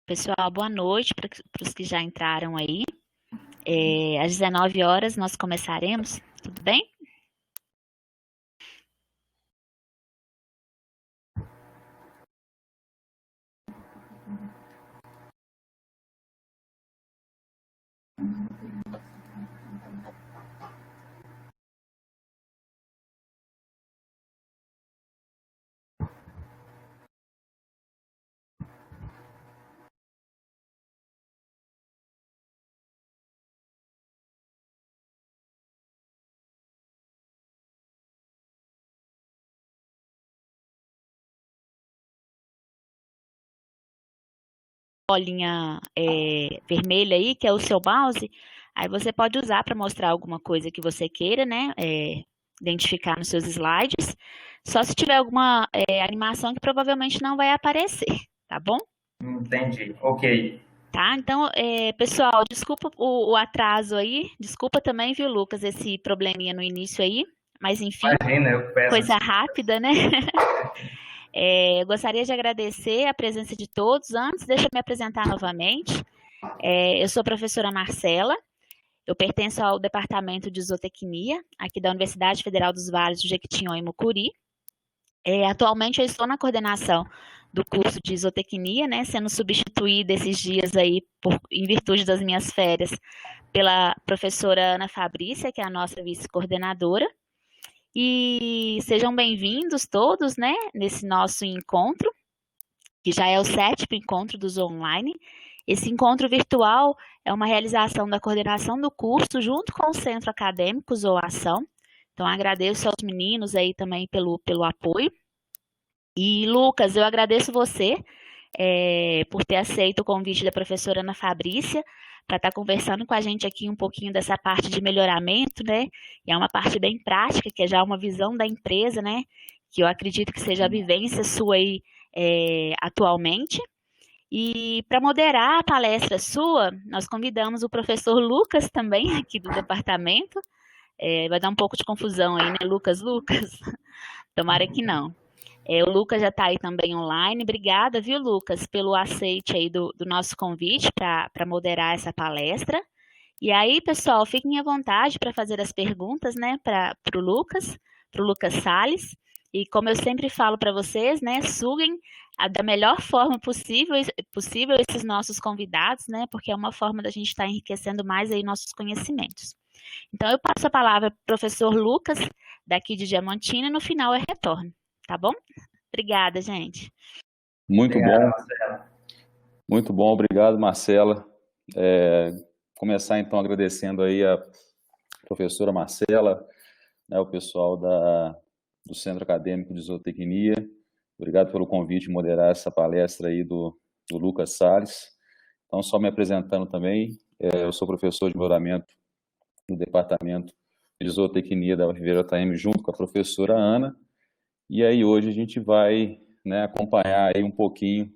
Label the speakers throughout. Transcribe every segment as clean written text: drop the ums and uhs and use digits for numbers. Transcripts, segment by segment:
Speaker 1: Pessoal, boa noite para os que já entraram aí. Às 19 horas nós começaremos, tudo bem? Bolinha vermelha aí, que é o seu mouse, aí você pode usar para mostrar alguma coisa que você queira, né? Identificar nos seus slides. Só se tiver alguma animação que provavelmente não vai aparecer, tá bom?
Speaker 2: Entendi, ok.
Speaker 1: Tá, então, pessoal, desculpa o atraso aí, desculpa também, viu, Lucas, esse probleminha no início aí, mas enfim,
Speaker 2: Imagina, eu peço
Speaker 1: coisa
Speaker 2: desculpa.
Speaker 1: rápida, né? Eu gostaria de agradecer a presença de todos. Antes, deixa eu me apresentar novamente. Eu sou a professora Marcela, eu pertenço ao Departamento de Zootecnia, aqui da Universidade Federal dos Vales do Jequitinhonha e Mucuri. Atualmente, eu estou na coordenação do curso de zootecnia, né, sendo substituída esses dias aí, em virtude das minhas férias, pela professora Ana Fabrícia, que é a nossa vice-coordenadora. E sejam bem-vindos todos, né, nesse nosso encontro, que já é o 7º encontro dos online. Esse encontro virtual é uma realização da coordenação do curso junto com o Centro Acadêmico Zoação. Então, agradeço aos meninos aí também pelo apoio. E, Lucas, eu agradeço você por ter aceito o convite da professora Ana Fabrícia para estar conversando com a gente aqui um pouquinho dessa parte de melhoramento, né? E é uma parte bem prática, que é já uma visão da empresa, né? Que eu acredito que seja a vivência sua aí atualmente. E para moderar a palestra sua, nós convidamos o professor Lucas também, aqui do departamento. Vai dar um pouco de confusão aí, né? Lucas, Lucas? Tomara que não. O Lucas já está aí também online. Obrigada, viu, Lucas, pelo aceite aí do nosso convite para moderar essa palestra. E aí, pessoal, fiquem à vontade para fazer as perguntas, né, para o Lucas Salles. E como eu sempre falo para vocês, né, suguem da melhor forma possível esses nossos convidados, né, porque é uma forma da gente estar enriquecendo mais aí nossos conhecimentos. Então, eu passo a palavra para o professor Lucas, daqui de Diamantina, e no final eu retorno, tá bom? Obrigada, gente.
Speaker 3: Muito
Speaker 2: Obrigado,
Speaker 3: bom,
Speaker 2: Marcela.
Speaker 3: muito bom, obrigado, Marcela. Começar então agradecendo aí a professora Marcela, né, o pessoal do Centro Acadêmico de Zootecnia. Obrigado pelo convite de moderar essa palestra aí do Lucas Salles. Então, só me apresentando também, eu sou professor de melhoramento no Departamento de Zootecnia da UFVJM, junto com a professora Ana. E aí hoje a gente vai, né, acompanhar aí um pouquinho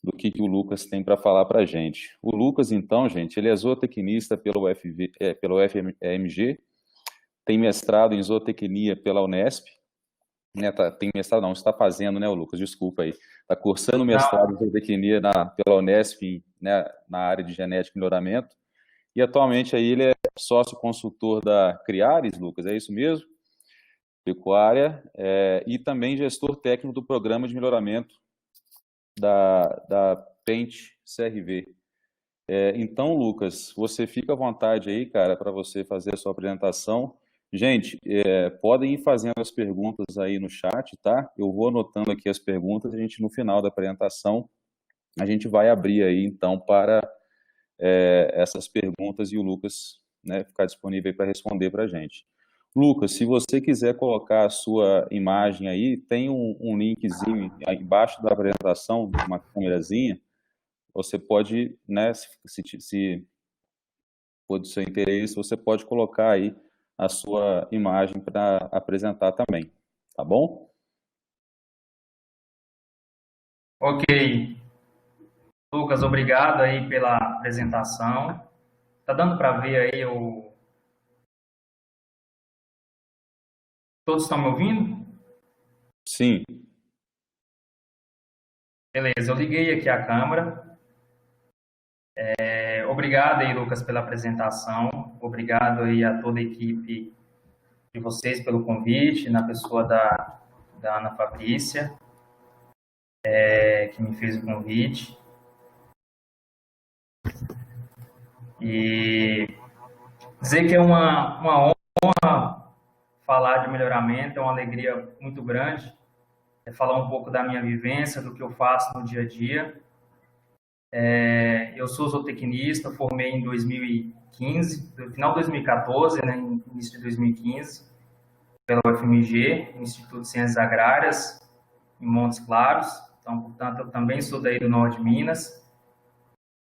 Speaker 3: do que o Lucas tem para falar para a gente. O Lucas, então, gente, ele é zootecnista pelo FMG, tem mestrado em zootecnia pela Unesp, né, tem mestrado não, está fazendo, né, o Lucas, desculpa aí, está cursando mestrado em zootecnia pela Unesp, né, na área de genética e melhoramento, e atualmente aí ele é sócio consultor da Criares, Lucas, é isso mesmo? Pecuária, e também gestor técnico do programa de melhoramento da Pente CRV. Então, Lucas, você fica à vontade aí, cara, para você fazer a sua apresentação. Gente, podem ir fazendo as perguntas aí no chat, tá? Eu vou anotando aqui as perguntas, a gente no final da apresentação, a gente vai abrir aí, então, para essas perguntas e o Lucas, né, ficar disponível para responder para a gente. Lucas, se você quiser colocar a sua imagem aí, tem um linkzinho aí embaixo da apresentação, uma câmerazinha, você pode, né, se for do seu interesse, você pode colocar aí a sua imagem para apresentar também, tá bom?
Speaker 2: Ok. Lucas, obrigado aí pela apresentação. Tá dando para ver aí o... Todos estão me ouvindo?
Speaker 3: Sim.
Speaker 2: Beleza, eu liguei aqui a câmera. Obrigado aí, Lucas, pela apresentação. Obrigado aí a toda a equipe de vocês pelo convite, na pessoa da Ana Fabrícia, que me fez o convite. E dizer que é uma honra falar de melhoramento, é uma alegria muito grande, falar um pouco da minha vivência, do que eu faço no dia a dia. Eu sou zootecnista, formei em 2015, no final de 2014, né, início de 2015, pela UFMG, Instituto de Ciências Agrárias, em Montes Claros. Então, portanto, eu também sou daí do norte de Minas.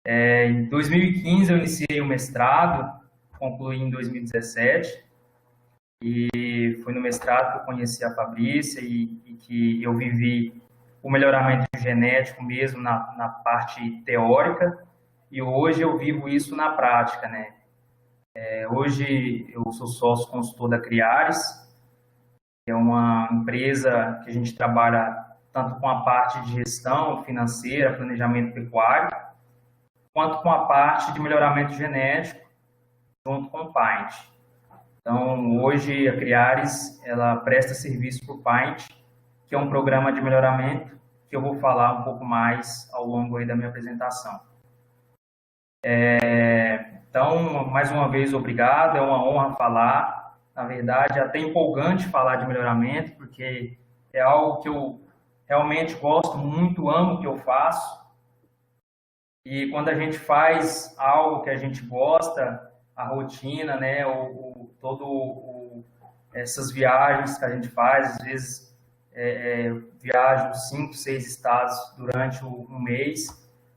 Speaker 2: Em 2015, eu iniciei o mestrado, concluí em 2017, e foi no mestrado que eu conheci a Fabrícia e que eu vivi o melhoramento genético mesmo na parte teórica, e hoje eu vivo isso na prática, né? Hoje eu sou sócio consultor da Criares, que é uma empresa que a gente trabalha tanto com a parte de gestão financeira, planejamento pecuário, quanto com a parte de melhoramento genético, junto com o Paint. Então, hoje a Criares, ela presta serviço para o Paint, que é um programa de melhoramento, que eu vou falar um pouco mais ao longo aí da minha apresentação. Então, mais uma vez, obrigado, é uma honra falar. Na verdade, é até empolgante falar de melhoramento, porque é algo que eu realmente gosto muito, amo o que eu faço. E quando a gente faz algo que a gente gosta, a rotina, né, essas viagens que a gente faz, às vezes viajo 5, 6 estados durante um mês,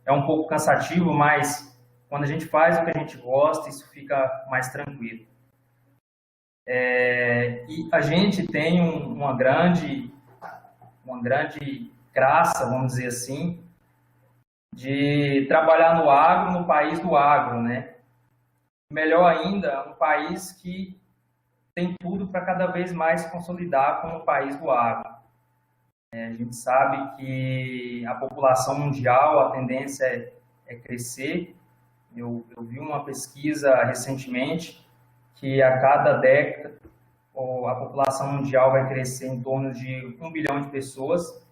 Speaker 2: é um pouco cansativo, mas quando a gente faz o que a gente gosta, isso fica mais tranquilo. E a gente tem uma grande graça, vamos dizer assim, de trabalhar no agro, no país do agro, né? Melhor ainda, um país que tem tudo para cada vez mais se consolidar como o país do agro. A gente sabe que a população mundial, a tendência é crescer. Eu vi uma pesquisa recentemente que a cada década a população mundial vai crescer em torno de 1 bilhão de pessoas,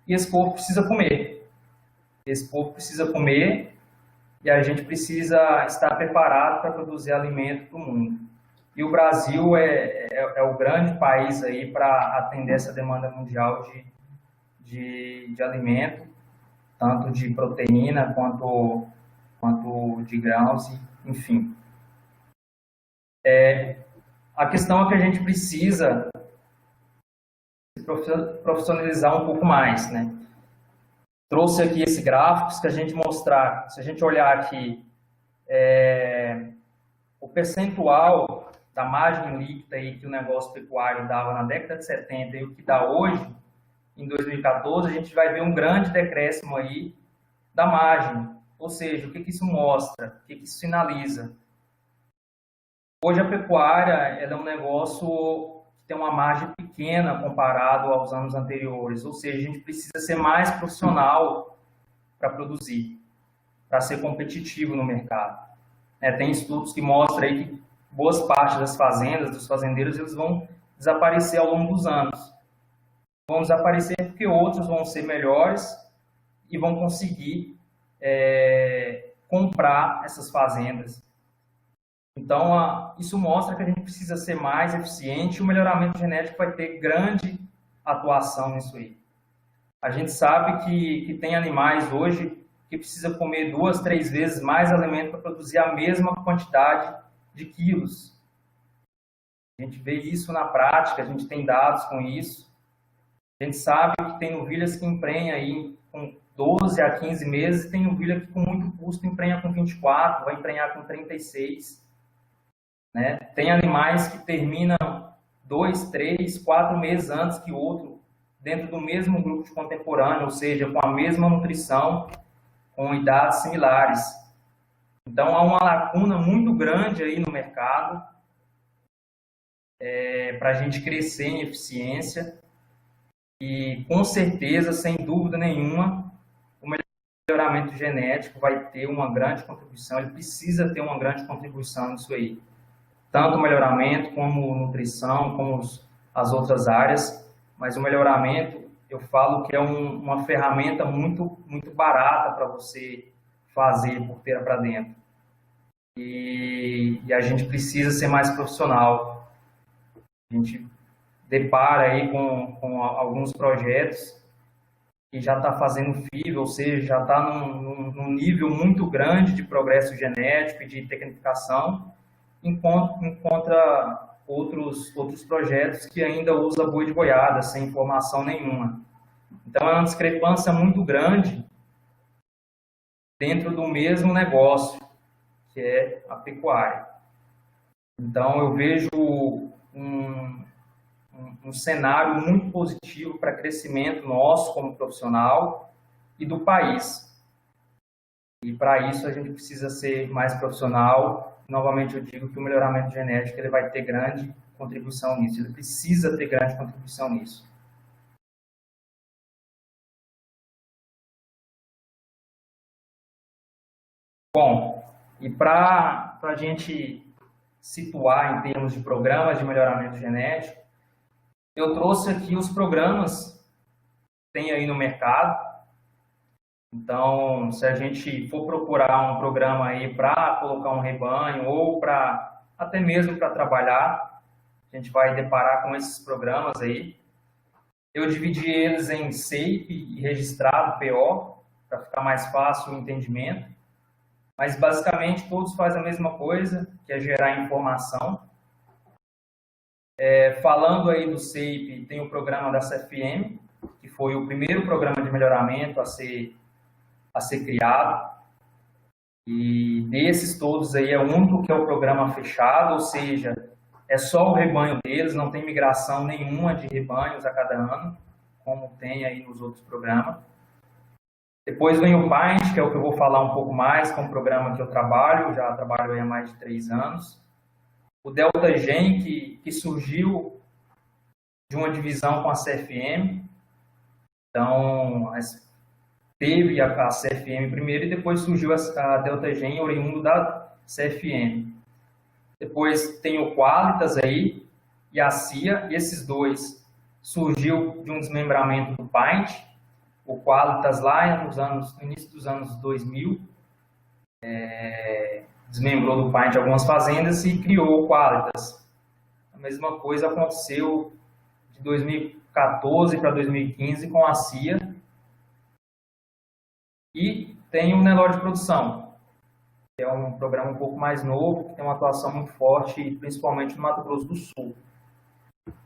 Speaker 2: e esse povo precisa comer. Esse povo precisa comer e a gente precisa estar preparado para produzir alimento para o mundo. E o Brasil é o grande país aí para atender essa demanda mundial de alimento, tanto de proteína quanto de grãos, enfim. A questão é que a gente precisa se profissionalizar um pouco mais, né? Trouxe aqui esse gráfico, que a gente mostrar, se a gente olhar aqui, o percentual da margem líquida aí que o negócio pecuário dava na década de 70 e o que dá hoje, em 2014, a gente vai ver um grande decréscimo aí da margem. Ou seja, o que isso mostra? O que isso sinaliza? Hoje a pecuária ela é um negócio que tem uma margem pequena comparado aos anos anteriores, ou seja, a gente precisa ser mais profissional para produzir, para ser competitivo no mercado. Tem estudos que mostram aí que boas partes das fazendas, dos fazendeiros, eles vão desaparecer ao longo dos anos. Vão desaparecer porque outros vão ser melhores e vão conseguir comprar essas fazendas. Então, isso mostra que a gente precisa ser mais eficiente e o melhoramento genético vai ter grande atuação nisso aí. A gente sabe que tem animais hoje que precisa comer 2, 3 vezes mais alimento para produzir a mesma quantidade de quilos. A gente vê isso na prática, a gente tem dados com isso. A gente sabe que tem novilhas que emprenham aí com 12 a 15 meses e tem novilha que com muito custo emprenha com 24, vai emprenhar com 36. Né? Tem animais que terminam 2, 3, 4 meses antes que outro, dentro do mesmo grupo de contemporâneo, ou seja, com a mesma nutrição, com idades similares. Então, há uma lacuna muito grande aí no mercado para a gente crescer em eficiência e, com certeza, sem dúvida nenhuma, melhoramento genético vai ter uma grande contribuição, ele precisa ter uma grande contribuição nisso aí. Tanto o melhoramento, como nutrição, como as outras áreas, mas o melhoramento, eu falo que é uma ferramenta muito, muito barata para você fazer porteira para dentro. E a gente precisa ser mais profissional. A gente depara aí com alguns projetos que já está fazendo FIV, ou seja, já está num nível muito grande de progresso genético e de tecnificação, encontra outros projetos que ainda usam boi de boiada, sem informação nenhuma. Então, é uma discrepância muito grande dentro do mesmo negócio, que é a pecuária. Então, eu vejo um cenário muito positivo para crescimento nosso como profissional e do país. E para isso a gente precisa ser mais profissional. Novamente eu digo que o melhoramento genético ele vai ter grande contribuição nisso. Ele precisa ter grande contribuição nisso. Bom, e para a gente situar em termos de programas de melhoramento genético, eu trouxe aqui os programas que tem aí no mercado. Então, se a gente for procurar um programa aí para colocar um rebanho ou para até mesmo para trabalhar, a gente vai deparar com esses programas aí. Eu dividi eles em SAPE e registrado PO, para ficar mais fácil o entendimento. Mas basicamente todos fazem a mesma coisa, que é gerar informação. Falando aí do SAPE, tem o programa da CFM, que foi o primeiro programa de melhoramento a ser criado. E desses todos aí é o único que é o programa fechado, ou seja, é só o rebanho deles, não tem migração nenhuma de rebanhos a cada ano, como tem aí nos outros programas. Depois vem o Paint, que é o que eu vou falar um pouco mais, que é um programa que eu trabalho, já trabalho aí há mais de 3 anos. O Delta Gen, que surgiu de uma divisão com a CFM. Então, teve a CFM primeiro e depois surgiu a Delta Gen, oriundo da CFM. Depois tem o Qualitas aí e a CIA, e esses dois surgiu de um desmembramento do Paint. O Qualitas lá no início dos anos 2000, desmembrou do Paint algumas fazendas e criou o Qualitas. A mesma coisa aconteceu de 2014 para 2015 com a CIA. E tem o Nelore de Produção, que é um programa um pouco mais novo, que tem uma atuação muito forte, principalmente no Mato Grosso do Sul.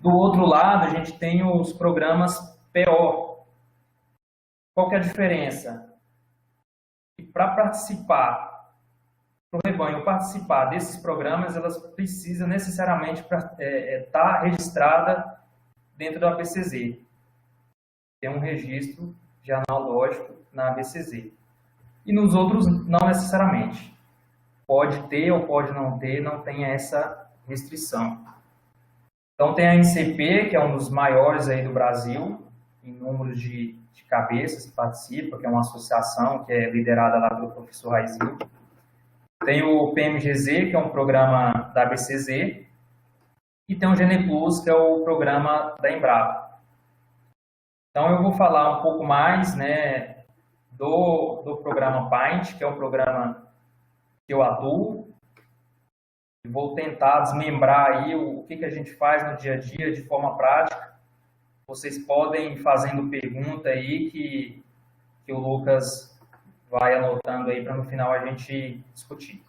Speaker 2: Do outro lado, a gente tem os programas PO. Qual que é a diferença? E para participar, para o rebanho participar desses programas, elas precisam necessariamente estar registrada dentro da ABCZ. Tem um registro de analógico na ABCZ. E nos outros, não necessariamente. Pode ter ou pode não ter, não tem essa restrição. Então tem a NCP, que é um dos maiores aí do Brasil, em números de cabeças que participa, que é uma associação que é liderada lá pelo professor Raizinho. Tem o PMGZ, que é um programa da ABCZ, e tem o GenePlus, que é o programa da Embrapa. Então eu vou falar um pouco mais, né, do programa Paint, que é um programa que eu atuo, e vou tentar desmembrar aí o que a gente faz no dia a dia de forma prática. Vocês podem ir fazendo pergunta aí que o Lucas vai anotando aí para no final a gente discutir.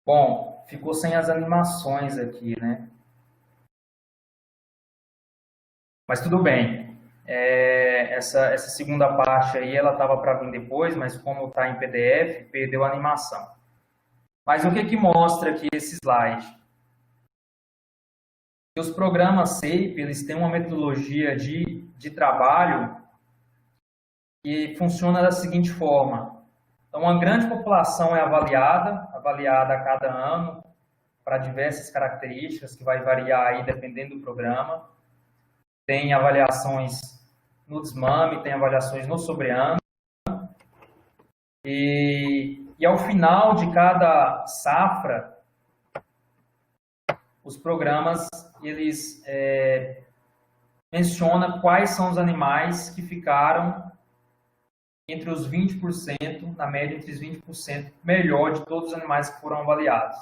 Speaker 2: Bom, ficou sem as animações aqui, né? Mas tudo bem. Essa segunda parte aí, ela estava para vir depois, mas como está em PDF, perdeu a animação. Mas o que mostra aqui esse slide? Os programas SAPE, eles têm uma metodologia de trabalho que funciona da seguinte forma. Então, uma grande população é avaliada a cada ano para diversas características que vai variar aí dependendo do programa. Tem avaliações no desmame, tem avaliações no sobreano. E ao final de cada safra, os programas, eles mencionam quais são os animais que ficaram entre os 20%, na média entre os 20% melhor de todos os animais que foram avaliados.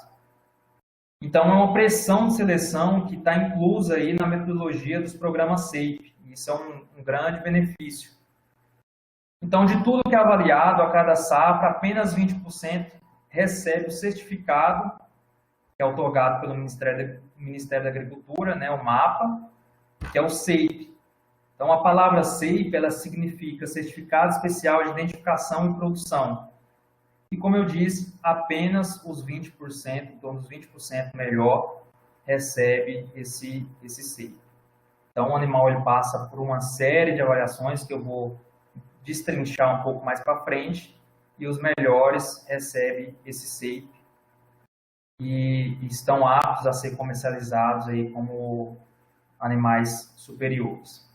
Speaker 2: Então, é uma pressão de seleção que está inclusa aí na metodologia dos programas SAFe. Isso é um grande benefício. Então, de tudo que é avaliado a cada safra, apenas 20% recebe o certificado, que é otorgado pelo Ministério da Agricultura, né, o MAPA, que é o SAFe. Então, a palavra SAFe, ela significa Certificado Especial de Identificação e Produção. E, como eu disse, apenas os 20%, em torno dos 20% melhor, recebe esse SAFe. Então, o animal ele passa por uma série de avaliações que eu vou destrinchar um pouco mais para frente, e os melhores recebem esse SAFe e estão aptos a ser comercializados aí como animais superiores.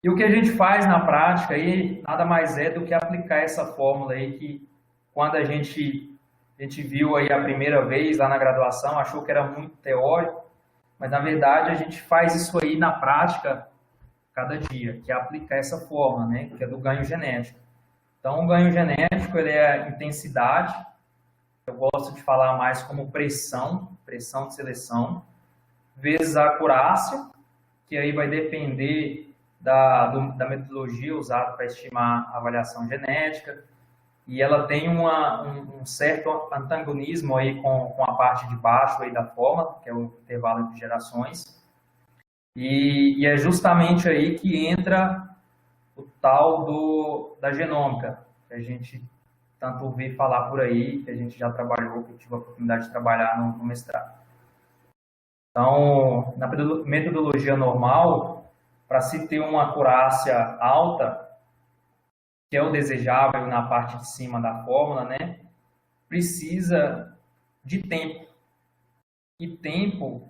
Speaker 2: E o que a gente faz na prática aí nada mais é do que aplicar essa fórmula aí que quando a gente viu aí a primeira vez lá na graduação, achou que era muito teórico, mas na verdade a gente faz isso aí na prática cada dia, que é aplicar essa fórmula, né, que é do ganho genético. Então, o ganho genético, ele é a intensidade, eu gosto de falar mais como pressão de seleção, vezes a acurácia, que aí vai depender da metodologia usada para estimar a avaliação genética, e ela tem um certo antagonismo aí com a parte de baixo aí da fórmula, que é o intervalo de gerações, e é justamente aí que entra o tal da genômica, que a gente tanto ouviu falar por aí, que a gente já trabalhou, que eu tive a oportunidade de trabalhar no mestrado. Então, na metodologia normal, para se ter uma acurácia alta, que é o desejável na parte de cima da fórmula, né, precisa de tempo. E tempo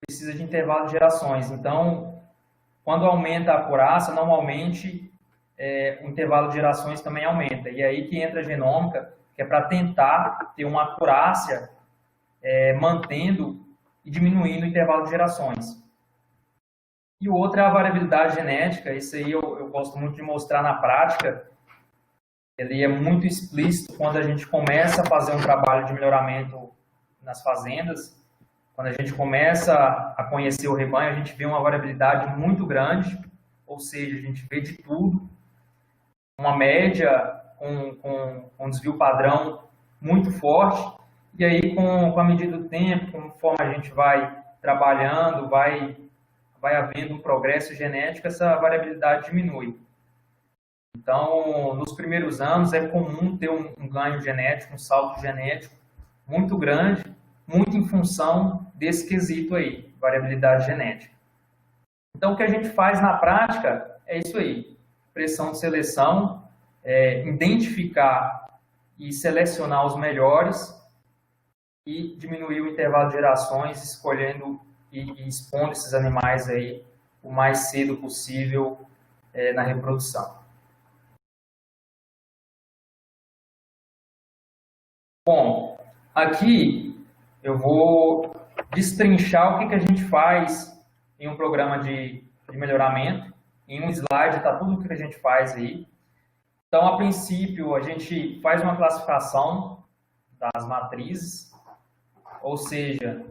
Speaker 2: precisa de intervalo de gerações. Então, quando aumenta a acurácia, normalmente o intervalo de gerações também aumenta. E aí que entra a genômica, que é para tentar ter uma acurácia mantendo e diminuindo o intervalo de gerações. E o outro é a variabilidade genética. Isso aí eu gosto muito de mostrar na prática. Ele é muito explícito quando a gente começa a fazer um trabalho de melhoramento nas fazendas. Quando a gente começa a conhecer o rebanho, a gente vê uma variabilidade muito grande, ou seja, a gente vê de tudo. Uma média com um desvio padrão muito forte, e aí com a medida do tempo, conforme a gente vai trabalhando, vai havendo um progresso genético, essa variabilidade diminui. Então, nos primeiros anos é comum ter um ganho genético, um salto genético muito grande, muito em função desse quesito aí, variabilidade genética. Então, o que a gente faz na prática é isso aí, pressão de seleção, identificar e selecionar os melhores e diminuir o intervalo de gerações, escolhendo e expondo esses animais aí o mais cedo possível na reprodução. Bom, aqui eu vou destrinchar o que a gente faz em um programa de melhoramento. Em um slide está tudo o que a gente faz aí. Então, a princípio, a gente faz uma classificação das matrizes, ou seja,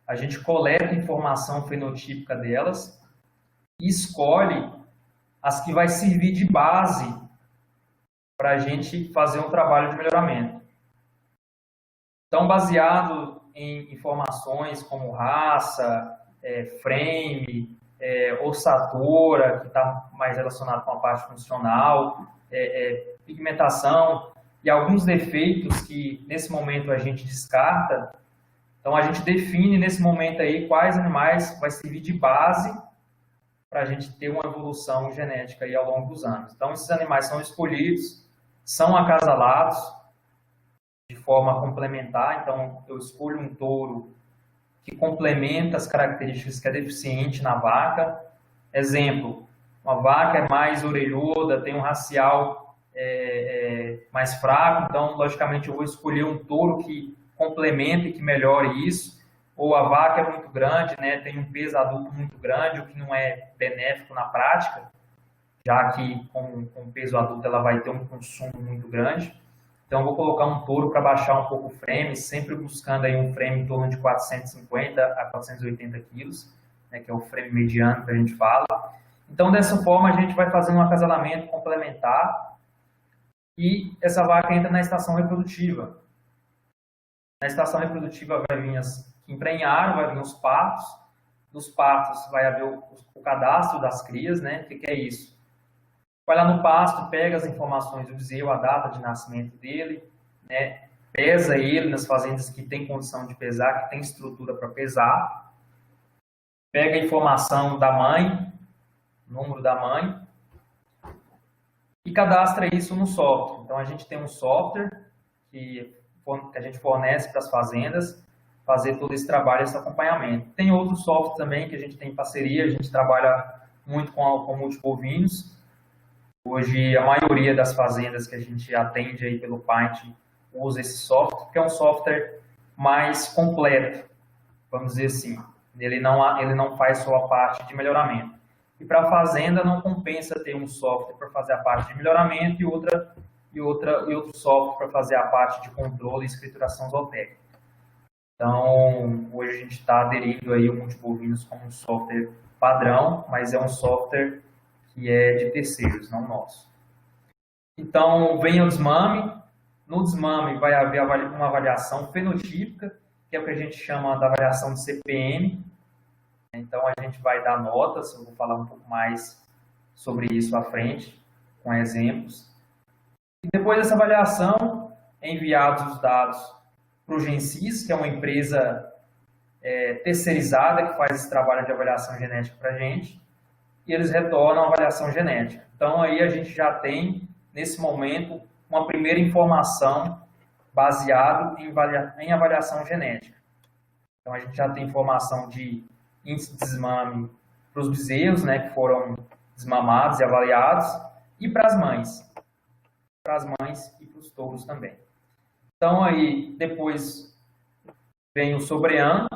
Speaker 2: a gente coleta informação fenotípica delas e escolhe as que vai servir de base para a gente fazer um trabalho de melhoramento. Então, baseado em informações como raça, frame, ossatura, que está mais relacionado com a parte funcional, pigmentação e alguns defeitos que nesse momento a gente descarta. Então, a gente define nesse momento aí quais animais vai servir de base para a gente ter uma evolução genética aí ao longo dos anos. Então, esses animais são escolhidos, são acasalados de forma complementar. Então, eu escolho um touro que complementa as características que é deficiente na vaca. Exemplo, uma vaca é mais orelhuda, tem um racial mais fraco, então, logicamente, eu vou escolher um touro que complemente e que melhore isso, ou a vaca é muito grande, né, tem um peso adulto muito grande, o que não é benéfico na prática, já que com peso adulto ela vai ter um consumo muito grande. Então, eu vou colocar um touro para baixar um pouco o frame, sempre buscando aí um frame em torno de 450 a 480 quilos, né, que é o frame mediano que a gente fala. Então, dessa forma, a gente vai fazendo um acasalamento complementar e essa vaca entra na estação reprodutiva. Na estação reprodutiva vai vir as que emprenharam, vai vir os partos. Dos partos vai haver o cadastro das crias, né? O que é isso? Vai lá no pasto, pega as informações do bezerro, a data de nascimento dele, né? Pesa ele nas fazendas que tem condição de pesar, que tem estrutura para pesar. Pega a informação da mãe, número da mãe, e cadastra isso no software. Então, a gente tem um software que a gente fornece para as fazendas fazer todo esse trabalho, esse acompanhamento. Tem outros softwares também que a gente tem em parceria, a gente trabalha muito com multibovinos. Hoje, a maioria das fazendas que a gente atende aí pelo Paint usa esse software, que é um software mais completo, vamos dizer assim. Ele não faz só a parte de melhoramento. E para a fazenda não compensa ter um software para fazer a parte de melhoramento e outro software para fazer a parte de controle e escrituração zootécnica. Então, hoje a gente está aderindo aí o Multibovinos como um software padrão, mas é um software que é de terceiros, não nosso. Então, vem o desmame. No desmame vai haver uma avaliação fenotípica, que é o que a gente chama da avaliação de CPM. Então, a gente vai dar notas, eu vou falar um pouco mais sobre isso à frente, com exemplos. E depois dessa avaliação, é enviados os dados para o Gensis, que é uma empresa terceirizada que faz esse trabalho de avaliação genética para a gente, e eles retornam a avaliação genética. Então, aí a gente já tem, nesse momento, uma primeira informação baseada em avaliação genética. Então, a gente já tem informação de índice de desmame para os bezerros, né, que foram desmamados e avaliados, e para as mães e para os touros também. Então, aí, depois vem o sobreano,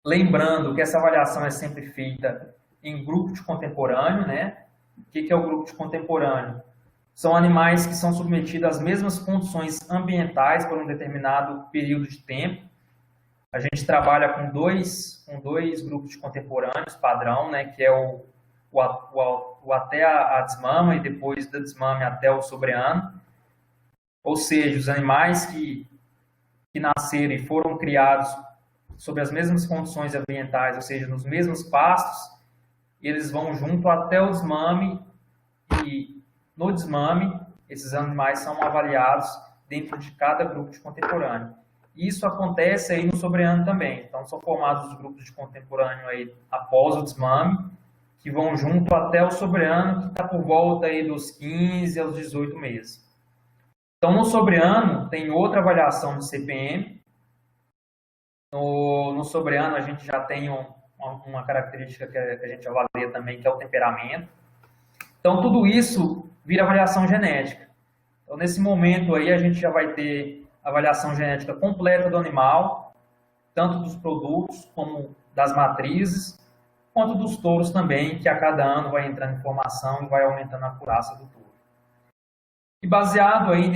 Speaker 2: lembrando que essa avaliação é sempre feita em grupo de contemporâneo, né? O que é o grupo de contemporâneo? São animais que são submetidos às mesmas condições ambientais por um determinado período de tempo. A gente trabalha com dois grupos de contemporâneos padrão, né? Que é o até a desmama e depois da desmame até o sobreano. Ou seja, os animais que nasceram e foram criados sob as mesmas condições ambientais, ou seja, nos mesmos pastos, eles vão junto até o desmame e no desmame esses animais são avaliados dentro de cada grupo de contemporâneo. Isso acontece aí no sobreano também. Então, são formados os grupos de contemporâneo aí após o desmame, que vão junto até o sobreano, que está por volta aí dos 15 aos 18 meses. Então, no sobreano, tem outra avaliação de CPM. No sobreano, a gente já tem uma característica que a gente avalia também, que é o temperamento. Então, tudo isso vira avaliação genética. Então, nesse momento aí, a gente já vai ter avaliação genética completa do animal, tanto dos produtos como das matrizes, quanto dos touros também, que a cada ano vai entrando informação e vai aumentando a acurácia do touro. E baseado aí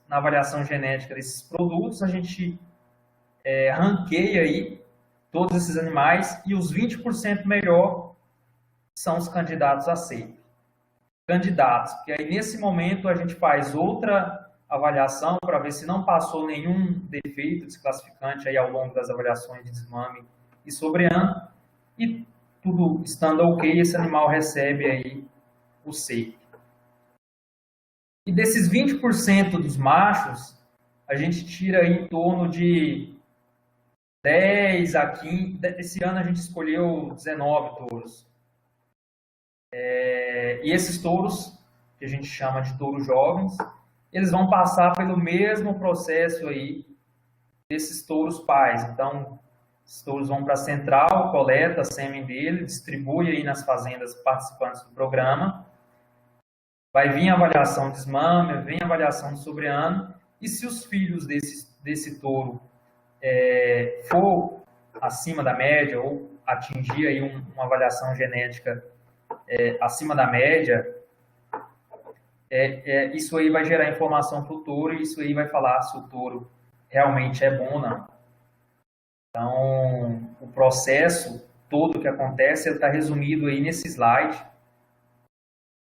Speaker 2: na avaliação genética desses produtos, a gente ranqueia aí todos esses animais e os 20% melhor são os candidatos a SEIP. Candidatos, que aí nesse momento a gente faz outra avaliação para ver se não passou nenhum defeito desclassificante aí ao longo das avaliações de desmame e sobreano, e tudo estando ok, esse animal recebe aí o SEIP. E desses 20% dos machos, a gente tira aí em torno de 10 a 15, esse ano a gente escolheu 19 touros. E esses touros, que a gente chama de touros jovens, eles vão passar pelo mesmo processo aí desses touros pais. Então, Esses touros vão para a central, coleta a sêmen dele, distribui aí nas fazendas participantes do programa. Vai vir a avaliação de desmame, vem a avaliação de sobreano, e se os filhos desse touro for acima da média ou atingir aí uma avaliação genética acima da média, isso aí vai gerar informação para o touro e isso aí vai falar se o touro realmente é bom ou não. Então, o processo todo que acontece está resumido aí nesse slide.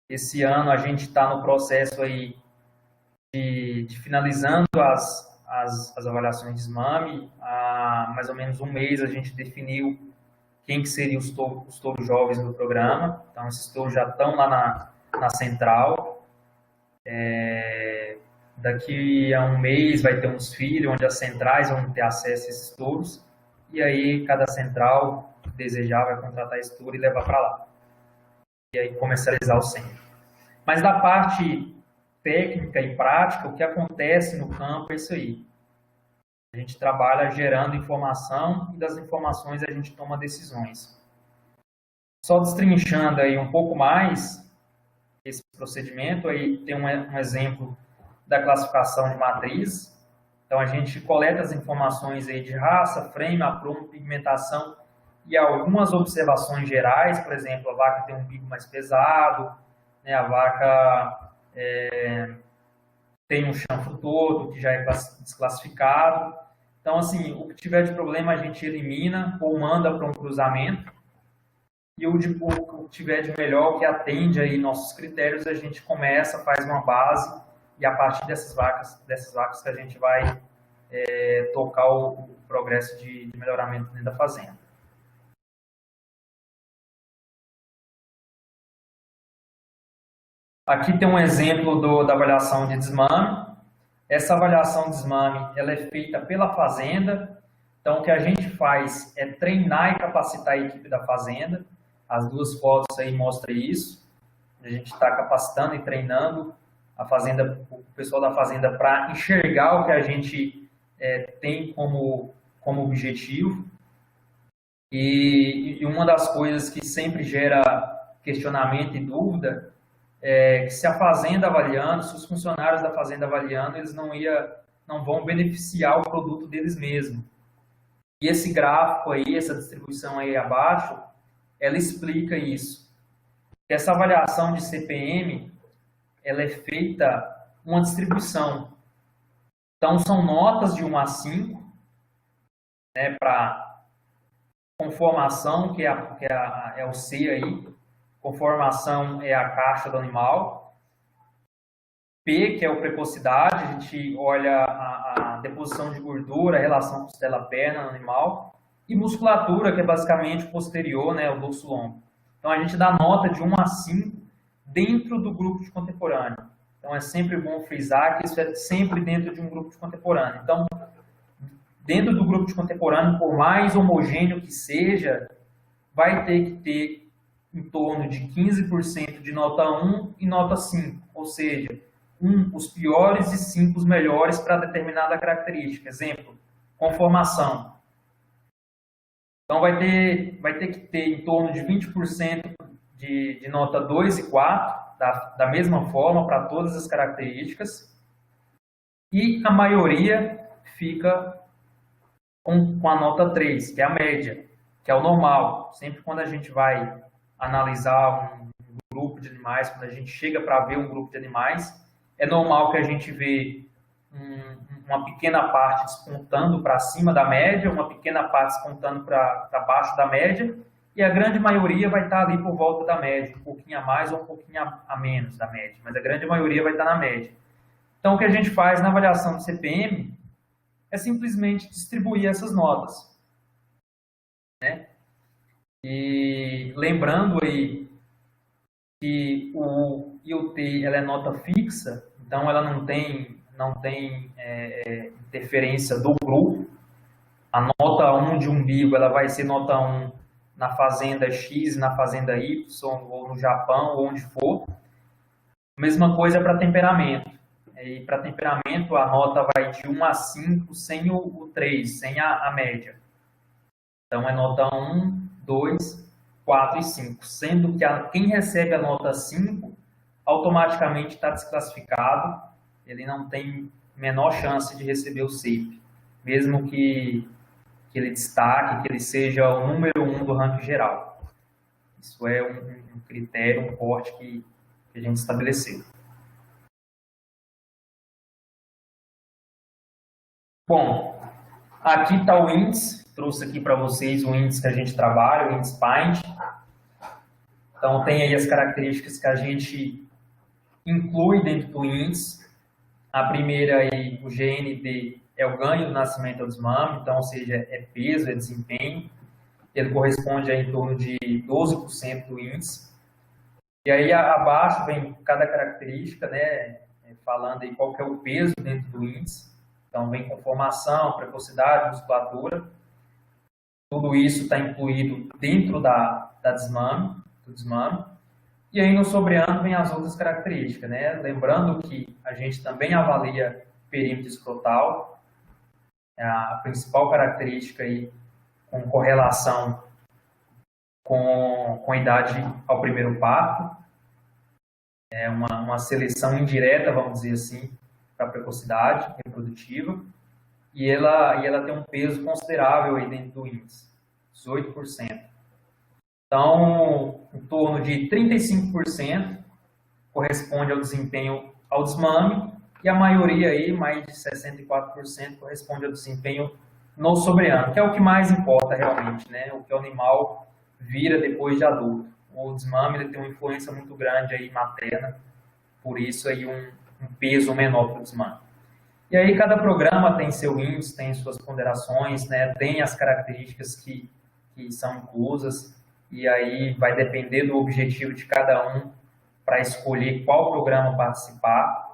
Speaker 2: Esse ano a gente está no processo aí de finalizando as avaliações de desmame. Há mais ou menos um mês a gente definiu quem que seriam os touros jovens do programa. Então, esses touros já estão lá na central. Daqui a um mês vai ter uns filhos, onde as centrais vão ter acesso a esses touros. E aí, cada central que desejar vai contratar esse touro e levar para lá. E aí, comercializar o centro. Mas da parte técnica e prática, o que acontece no campo é isso aí. A gente trabalha gerando informação e das informações a gente toma decisões. Só destrinchando aí um pouco mais esse procedimento, aí tem um exemplo da classificação de matriz. Então, a gente coleta as informações aí de raça, frame, aprumo, pigmentação e algumas observações gerais. Por exemplo, a vaca tem um bico mais pesado, né? A vaca tem um chanfro todo, que já é desclassificado. Então, assim, o que tiver de problema a gente elimina ou manda para um cruzamento. E o que tiver de melhor, que atende aí nossos critérios, a gente começa, faz uma base. E a partir dessas vacas que a gente vai tocar o progresso de melhoramento dentro da fazenda. Aqui tem um exemplo da avaliação de desmame. Essa avaliação de desmame ela é feita pela fazenda. Então, o que a gente faz é treinar e capacitar a equipe da fazenda. As duas fotos aí mostram isso. A gente está capacitando e treinando o pessoal da fazenda para enxergar o que a gente tem como objetivo. E uma das coisas que sempre gera questionamento e dúvida é que se a fazenda avaliando, se os funcionários da fazenda avaliando, eles não vão beneficiar o produto deles mesmos. E esse gráfico aí, essa distribuição aí abaixo, ela explica isso. Essa avaliação de CPM, ela é feita uma distribuição. Então, são notas de 1 a 5, né, para conformação, que é o C aí. Conformação é a caixa do animal. P, que é a precocidade, a gente olha a deposição de gordura, a relação costela-perna no animal. E musculatura, que é basicamente o posterior, né, o dorso longo. Então, a gente dá nota de 1 a 5 dentro do grupo de contemporâneo. Então, é sempre bom frisar que isso é sempre dentro de um grupo de contemporâneo. Então, dentro do grupo de contemporâneo, por mais homogêneo que seja, vai ter que ter em torno de 15% de nota 1 e nota 5. Ou seja, os piores e 5 os melhores para determinada característica. Exemplo, conformação. Então, vai ter que ter em torno de 20% de nota 2 e 4, da mesma forma para todas as características. E a maioria fica com a nota 3, que é a média, que é o normal. Sempre quando a gente vai analisar um grupo de animais, quando a gente chega para ver um grupo de animais, é normal que a gente vê uma pequena parte despontando para cima da média, uma pequena parte despontando para baixo da média, e a grande maioria vai estar ali por volta da média, um pouquinho a mais ou um pouquinho a menos da média, mas a grande maioria vai estar na média. Então, o que a gente faz na avaliação do CPM é simplesmente distribuir essas notas, né? E lembrando aí que o IoT ela é nota fixa, então ela não tem interferência do grupo. A nota 1 de umbigo ela vai ser nota 1 na fazenda X, na fazenda Y, ou no Japão, ou onde for. Mesma coisa para temperamento. E para temperamento a nota vai de 1 a 5 sem o 3, sem a média. Então, é nota 1, 2, 4 e 5. Sendo que quem recebe a nota 5, automaticamente está desclassificado. Ele não tem menor chance de receber o CEIP. Mesmo que ele destaque, que ele seja o número 1 do ranking geral. Isso é um critério, um corte que a gente estabeleceu. Bom, aqui está o índice. Trouxe aqui para vocês o índice que a gente trabalha, o índice Paint. Então, tem aí as características que a gente inclui dentro do índice. A primeira aí, o GND, é o ganho do nascimento ao desmame, então, ou seja, é peso, é desempenho. Ele corresponde a em torno de 12% do índice. E aí, abaixo, vem cada característica, né, falando aí qual que é o peso dentro do índice. Então, vem conformação, precocidade, musculatura. Tudo isso está incluído dentro do desmame. E aí, no sobreano, vem as outras características, né? Lembrando que a gente também avalia perímetro escrotal, a principal característica aí com correlação com a idade ao primeiro parto. É uma seleção indireta, vamos dizer assim, para a precocidade reprodutiva. E ela tem um peso considerável aí dentro do índice, 18%. Então, em torno de 35% corresponde ao desempenho ao desmame, e a maioria aí, mais de 64%, corresponde ao desempenho no sobreano, que é o que mais importa realmente, né? O que o animal vira depois de adulto. O desmame ele tem uma influência muito grande aí materna, por isso aí um peso menor para o desmame. E aí cada programa tem seu índice, tem suas ponderações, né? Tem as características que são inclusas, e aí vai depender do objetivo de cada um para escolher qual programa participar.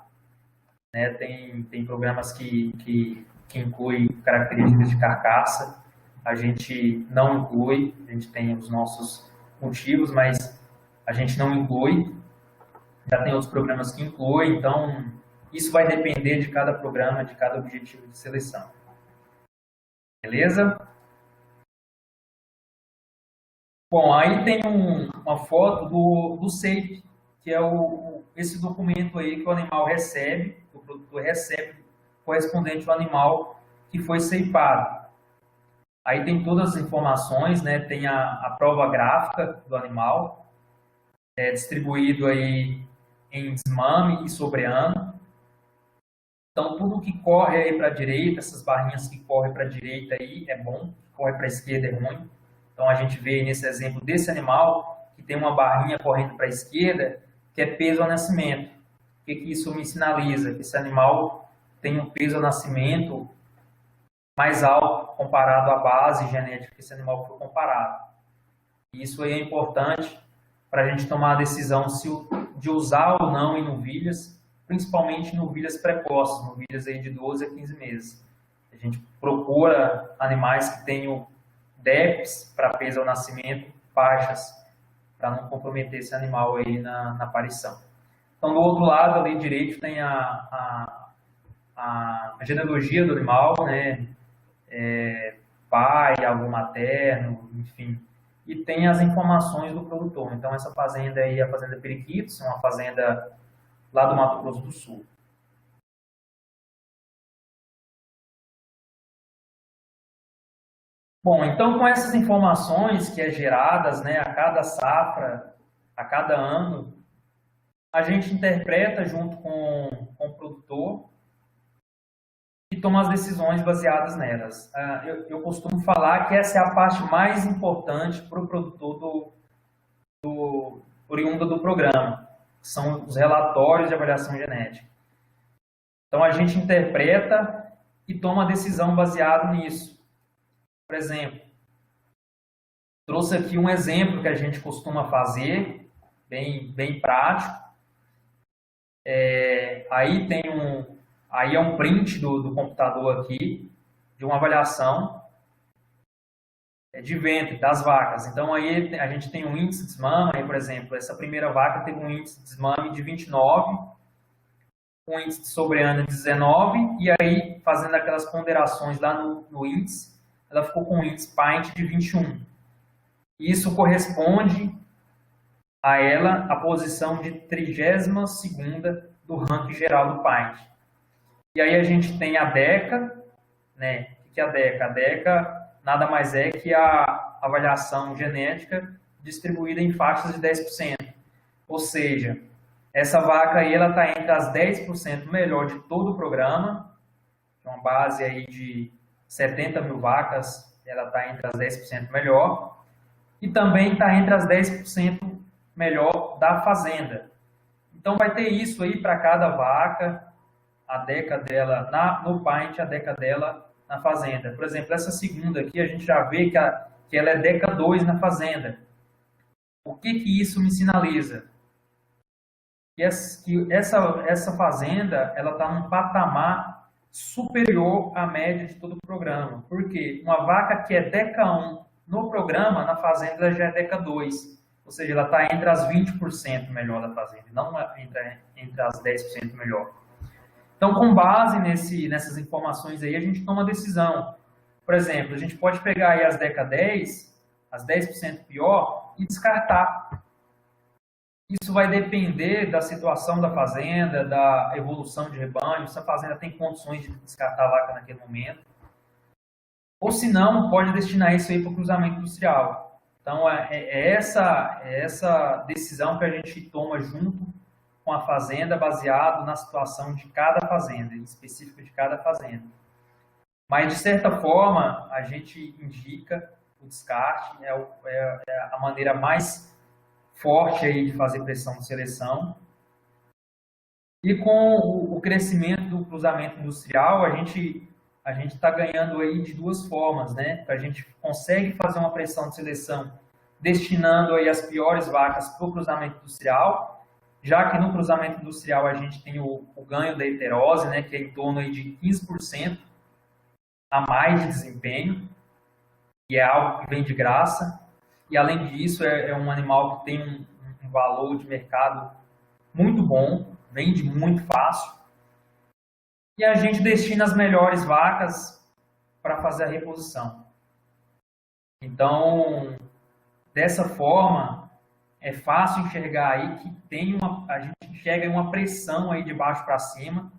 Speaker 2: Né? Tem programas que incluem características de carcaça, a gente não inclui, a gente tem os nossos motivos, mas a gente não inclui. Já tem outros programas que incluem, então isso vai depender de cada programa, de cada objetivo de seleção. Beleza? Bom, aí tem uma foto do CEIP, que é esse documento aí que o animal recebe, que o produtor recebe, correspondente ao animal que foi ceipado. Aí tem todas as informações, né? Tem a prova gráfica do animal, distribuído aí em desmame e sobreano. Então, tudo que corre aí para a direita, essas barrinhas que correm para a direita aí, é bom, que corre para a esquerda é ruim. Então, a gente vê nesse exemplo desse animal, que tem uma barrinha correndo para a esquerda, que é peso ao nascimento. O que isso me sinaliza? Que esse animal tem um peso ao nascimento mais alto comparado à base genética que esse animal foi comparado. E isso aí é importante para a gente tomar a decisão de usar ou não em novilhas, principalmente novilhas precoces, novilhas aí de 12 a 15 meses. A gente procura animais que tenham DEPs para peso ao nascimento baixas, para não comprometer esse animal aí na aparição. Então, do outro lado, ali direito, tem a genealogia do animal, né? Pai, avô materno, enfim. E tem as informações do produtor. Então, essa fazenda aí é a Fazenda Periquitos, uma fazenda lá do Mato Grosso do Sul. Bom, então com essas informações que é geradas, né, a cada safra, a cada ano, a gente interpreta junto com o produtor e toma as decisões baseadas nelas. Eu costumo falar que essa é a parte mais importante para o produtor oriundo do programa, que são os relatórios de avaliação genética. Então a gente interpreta e toma a decisão baseado nisso. Por exemplo, trouxe aqui um exemplo que a gente costuma fazer, bem prático. Aí é um print do computador aqui, de uma avaliação de ventre das vacas. Então, aí a gente tem um índice de desmame, aí, por exemplo, essa primeira vaca teve um índice de desmame de 29, um índice de sobreano de 19, e aí, fazendo aquelas ponderações lá no índice, ela ficou com um índice PAINT de 21. Isso corresponde a ela a posição de 32ª do ranking geral do PAINT. E aí a gente tem a DECA, né? O que é a DECA? A DECA nada mais é que a avaliação genética distribuída em faixas de 10%. Ou seja, essa vaca aí, ela está entre as 10% melhor de todo o programa, uma base aí de 70 mil vacas, ela está entre as 10% melhor, e também está entre as 10% melhor da fazenda. Então vai ter isso aí para cada vaca, a DECA dela no PAINT, a DECA dela na fazenda. Por exemplo, essa segunda aqui, a gente já vê que ela é DECA 2 na fazenda. O que isso me sinaliza? Que essa fazenda ela está num patamar superior à média de todo o programa. Por quê? Uma vaca que é DECA 1 no programa, na fazenda, ela já é DECA 2. Ou seja, ela está entre as 20% melhor da fazenda, não entre as 10% melhor. Então, com base nessas informações aí, a gente toma decisão. Por exemplo, a gente pode pegar aí as DECA 10, as 10% pior, e descartar. Isso vai depender da situação da fazenda, da evolução de rebanho, se a fazenda tem condições de descartar a vaca naquele momento. Ou se não, pode destinar isso aí para o cruzamento industrial. Então, é essa decisão que a gente toma junto com a fazenda, baseado na situação de cada fazenda, em específico de cada fazenda. Mas, de certa forma, a gente indica o descarte, é a maneira mais forte aí de fazer pressão de seleção. E com o crescimento do cruzamento industrial, a gente está ganhando aí de duas formas, né? A gente consegue fazer uma pressão de seleção destinando aí as piores vacas para o cruzamento industrial, já que no cruzamento industrial a gente tem o ganho da heterose, né? Que é em torno aí de 15% a mais de desempenho, que é algo que vem de graça. E, além disso, é um animal que tem um valor de mercado muito bom, vende muito fácil. E a gente destina as melhores vacas para fazer a reposição. Então, dessa forma, é fácil enxergar aí que a gente enxerga uma pressão aí de baixo para cima,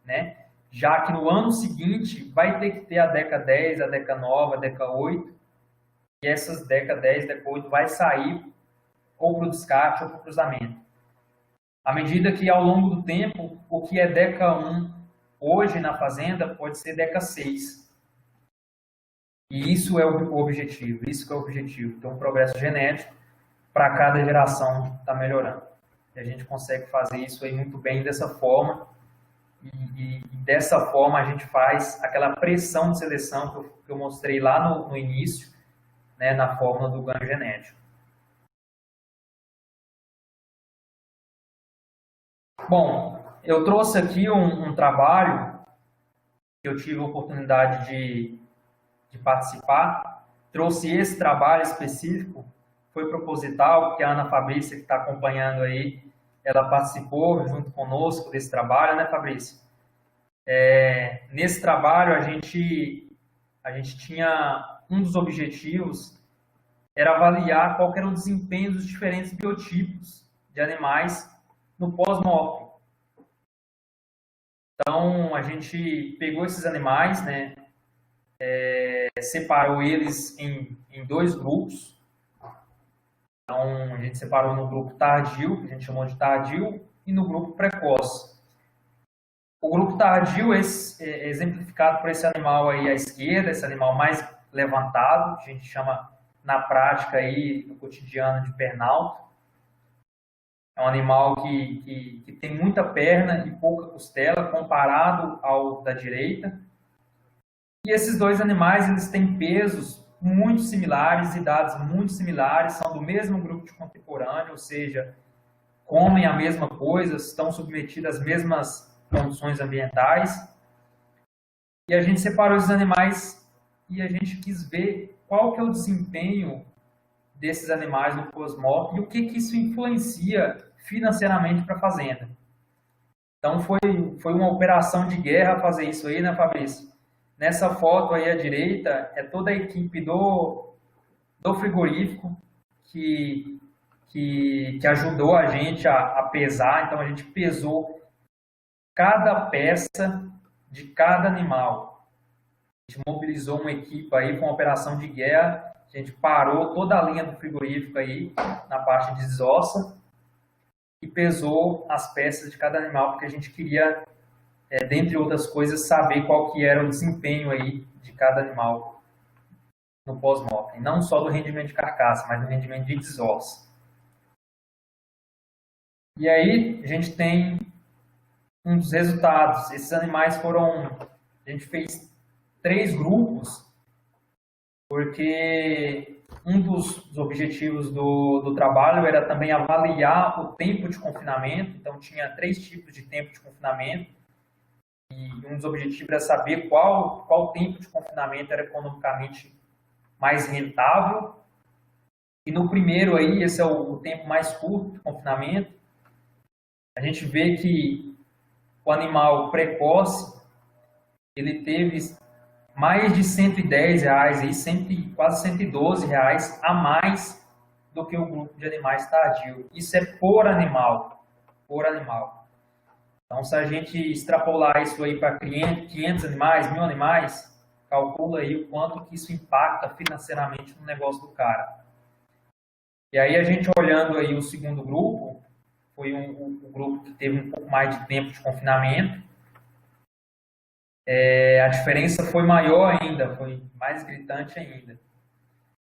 Speaker 2: né? Já que no ano seguinte vai ter que ter a DECA 10, a DECA 9, a DECA 8, e essas DECA 10, DECA 8 vai sair ou para o descarte ou para o cruzamento. À medida que, ao longo do tempo, o que é DECA 1 hoje na fazenda pode ser DECA 6. E isso é o objetivo, Então, o progresso genético para cada geração está melhorando. E a gente consegue fazer isso aí muito bem dessa forma. E dessa forma a gente faz aquela pressão de seleção que eu mostrei lá no início, né, na fórmula do ganho genético. Bom, eu trouxe aqui um trabalho que eu tive a oportunidade de participar. Trouxe esse trabalho específico, foi proposital, porque a Ana Fabrícia, que está acompanhando aí, ela participou junto conosco desse trabalho, né, Fabrícia? Nesse trabalho, a gente tinha um dos objetivos era avaliar qual era o desempenho dos diferentes biotipos de animais no pós-mortem. Então, a gente pegou esses animais, né, separou eles em dois grupos. Então, a gente separou no grupo tardio, que a gente chamou de tardio, e no grupo precoce. O grupo tardio é exemplificado por esse animal aí à esquerda, esse animal mais levantado, que a gente chama na prática aí, no cotidiano, de pernalto. É um animal que tem muita perna e pouca costela, comparado ao da direita. E esses dois animais, eles têm pesos muito similares, idades muito similares, são do mesmo grupo de contemporâneo, ou seja, comem a mesma coisa, estão submetidos às mesmas condições ambientais. E a gente separou esses animais e a gente quis ver qual que é o desempenho desses animais no pós-morte e o que isso influencia financeiramente para a fazenda. Então, foi uma operação de guerra fazer isso aí, né, Fabrício? Nessa foto aí à direita é toda a equipe do frigorífico que ajudou a gente a pesar. Então, a gente pesou cada peça de cada animal. A gente mobilizou uma equipe aí com uma operação de guerra. A gente parou toda a linha do frigorífico aí, na parte de desossa, e pesou as peças de cada animal, porque a gente queria, dentre outras coisas, saber qual que era o desempenho aí de cada animal no pós-mortem. Não só do rendimento de carcaça, mas do rendimento de desossa. E aí, a gente tem um dos resultados. Esses animais foram... A gente fez 3 grupos, porque um dos objetivos do trabalho era também avaliar o tempo de confinamento. Então, tinha 3 tipos de tempo de confinamento. E um dos objetivos era saber qual tempo de confinamento era economicamente mais rentável. E no primeiro aí, esse é o tempo mais curto de confinamento, a gente vê que o animal precoce, ele teve mais de R$110, aí, quase R$112 a mais do que o grupo de animais tardio. Isso é por animal, por animal. Então, se a gente extrapolar isso aí para 500 animais, 1000 animais, calcula aí o quanto que isso impacta financeiramente no negócio do cara. E aí, a gente olhando aí o segundo grupo, foi um grupo que teve um pouco mais de tempo de confinamento. A diferença foi maior ainda, foi mais gritante ainda.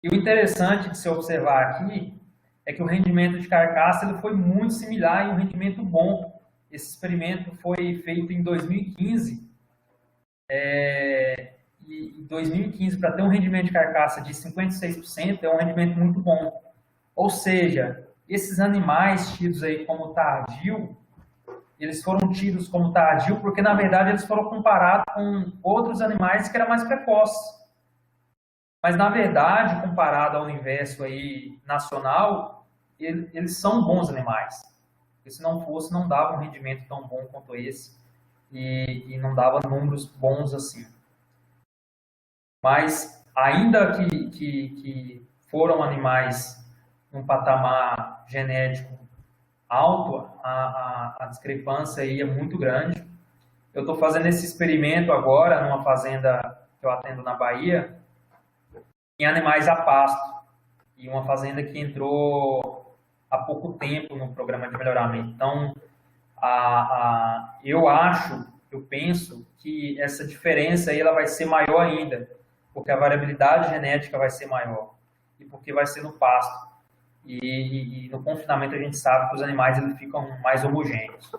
Speaker 2: E o interessante de se observar aqui é que o rendimento de carcaça ele foi muito similar e um rendimento bom. Esse experimento foi feito em 2015. E em 2015, para ter um rendimento de carcaça de 56%, é um rendimento muito bom. Ou seja, esses animais tidos aí como tardio, eles foram tidos como tardio porque, na verdade, eles foram comparados com outros animais que eram mais precoces. Mas, na verdade, comparado ao universo aí nacional, eles são bons animais. Porque se não fosse, não dava um rendimento tão bom quanto esse e não dava números bons assim. Mas, ainda que foram animais num patamar genético alto, a discrepância aí é muito grande. Eu estou fazendo esse experimento agora numa fazenda que eu atendo na Bahia, em animais a pasto, e uma fazenda que entrou há pouco tempo no programa de melhoramento. Então, eu penso que essa diferença aí ela vai ser maior ainda, porque a variabilidade genética vai ser maior, e porque vai ser no pasto. E no confinamento a gente sabe que os animais eles ficam mais homogêneos.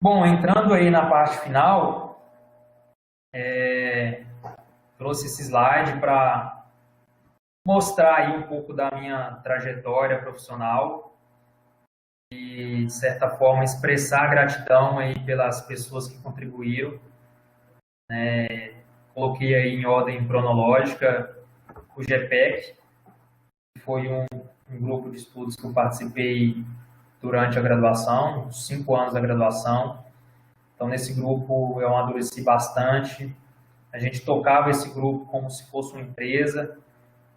Speaker 2: Bom, entrando aí na parte final, trouxe esse slide para mostrar aí um pouco da minha trajetória profissional e, de certa forma, expressar gratidão aí pelas pessoas que contribuíram. Coloquei aí em ordem cronológica o GPEC, que foi um grupo de estudos que eu participei durante a graduação, uns 5 anos da graduação. Então, nesse grupo, eu amadureci bastante. A gente tocava esse grupo como se fosse uma empresa.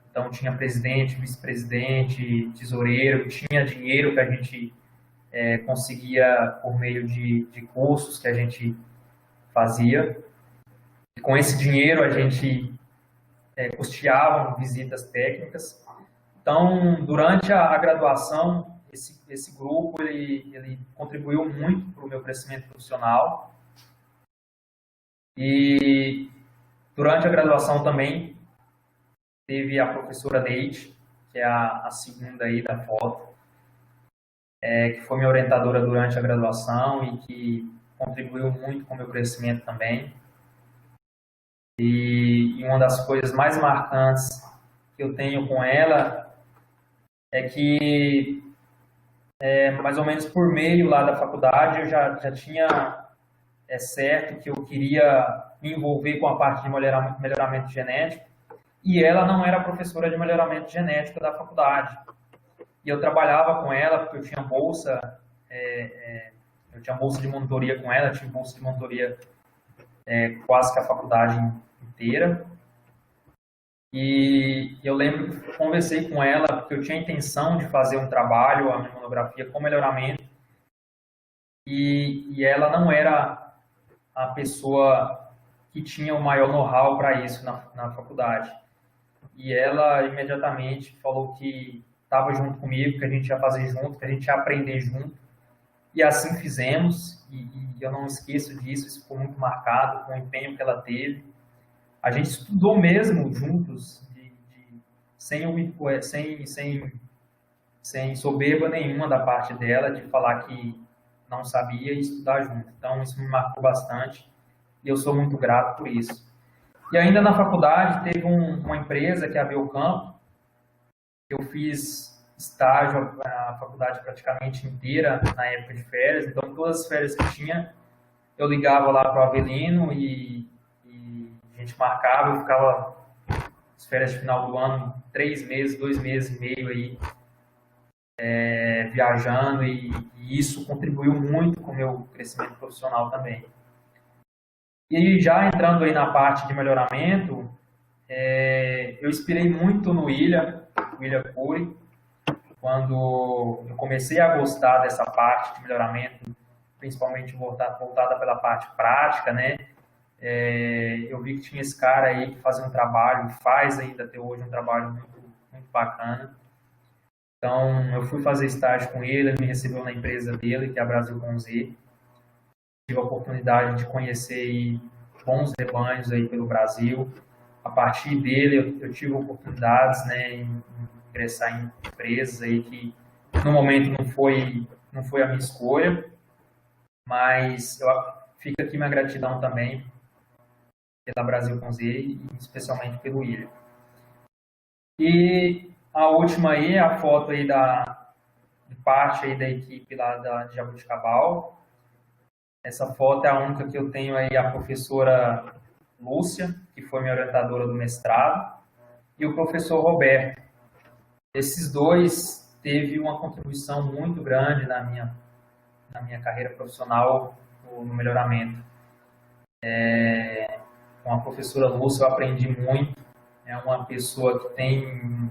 Speaker 2: Então, tinha presidente, vice-presidente, tesoureiro, tinha dinheiro que a gente conseguia por meio de cursos que a gente fazia. E com esse dinheiro, a gente custeavam visitas técnicas. Então, durante a graduação, esse grupo ele contribuiu muito para o meu crescimento profissional. E durante a graduação também teve a professora Neide, que é a segunda aí da foto, que foi minha orientadora durante a graduação e que contribuiu muito com o meu crescimento também. E uma das coisas mais marcantes que eu tenho com ela é que, mais ou menos por meio lá da faculdade, eu já tinha certo que eu queria me envolver com a parte de melhoramento genético, e ela não era professora de melhoramento genético da faculdade. E eu trabalhava com ela porque eu tinha bolsa Eu tinha bolsa de monitoria com ela, tive bolsa de monitoria quase que a faculdade inteira. E eu lembro que conversei com ela, porque eu tinha a intenção de fazer um trabalho, a minha monografia, com melhoramento, e ela não era a pessoa que tinha o maior know-how para isso na faculdade. E ela imediatamente falou que estava junto comigo, que a gente ia fazer junto, que a gente ia aprender junto. E assim fizemos, e eu não esqueço disso, isso ficou muito marcado com o empenho que ela teve. A gente estudou mesmo juntos, sem soberba nenhuma da parte dela, de falar que não sabia e estudar junto. Então, isso me marcou bastante e eu sou muito grato por isso. E ainda na faculdade, teve uma empresa, que é a Belcampo. Eu fiz estágio a faculdade praticamente inteira na época de férias, então todas as férias que tinha, eu ligava lá para o Avelino e a gente marcava, eu ficava as férias de final do ano, 3 meses, 2 meses e meio aí, viajando, e isso contribuiu muito com o meu crescimento profissional também. E já entrando aí na parte de melhoramento, eu inspirei muito no William Cury, quando eu comecei a gostar dessa parte de melhoramento, principalmente voltada pela parte prática, né? Eu vi que tinha esse cara aí que fazia um trabalho, faz ainda até hoje um trabalho muito, muito bacana. Então, eu fui fazer estágio com ele me recebeu na empresa dele, que é a Brasil com Z. Tive a oportunidade de conhecer aí bons rebanhos aí pelo Brasil. A partir dele, eu tive oportunidades, né, em ingressar em empresas aí que, no momento, não foi a minha escolha, mas fica aqui minha gratidão também pela Brasil com Z e especialmente pelo William. E a última aí é a foto aí de parte aí da equipe lá de Jaboticabal. Essa foto é a única que eu tenho aí, a professora Lúcia, que foi minha orientadora do mestrado, e o professor Roberto. Esses dois teve uma contribuição muito grande na minha carreira profissional no melhoramento. Com a professora Lúcia eu aprendi muito. É uma pessoa que tem um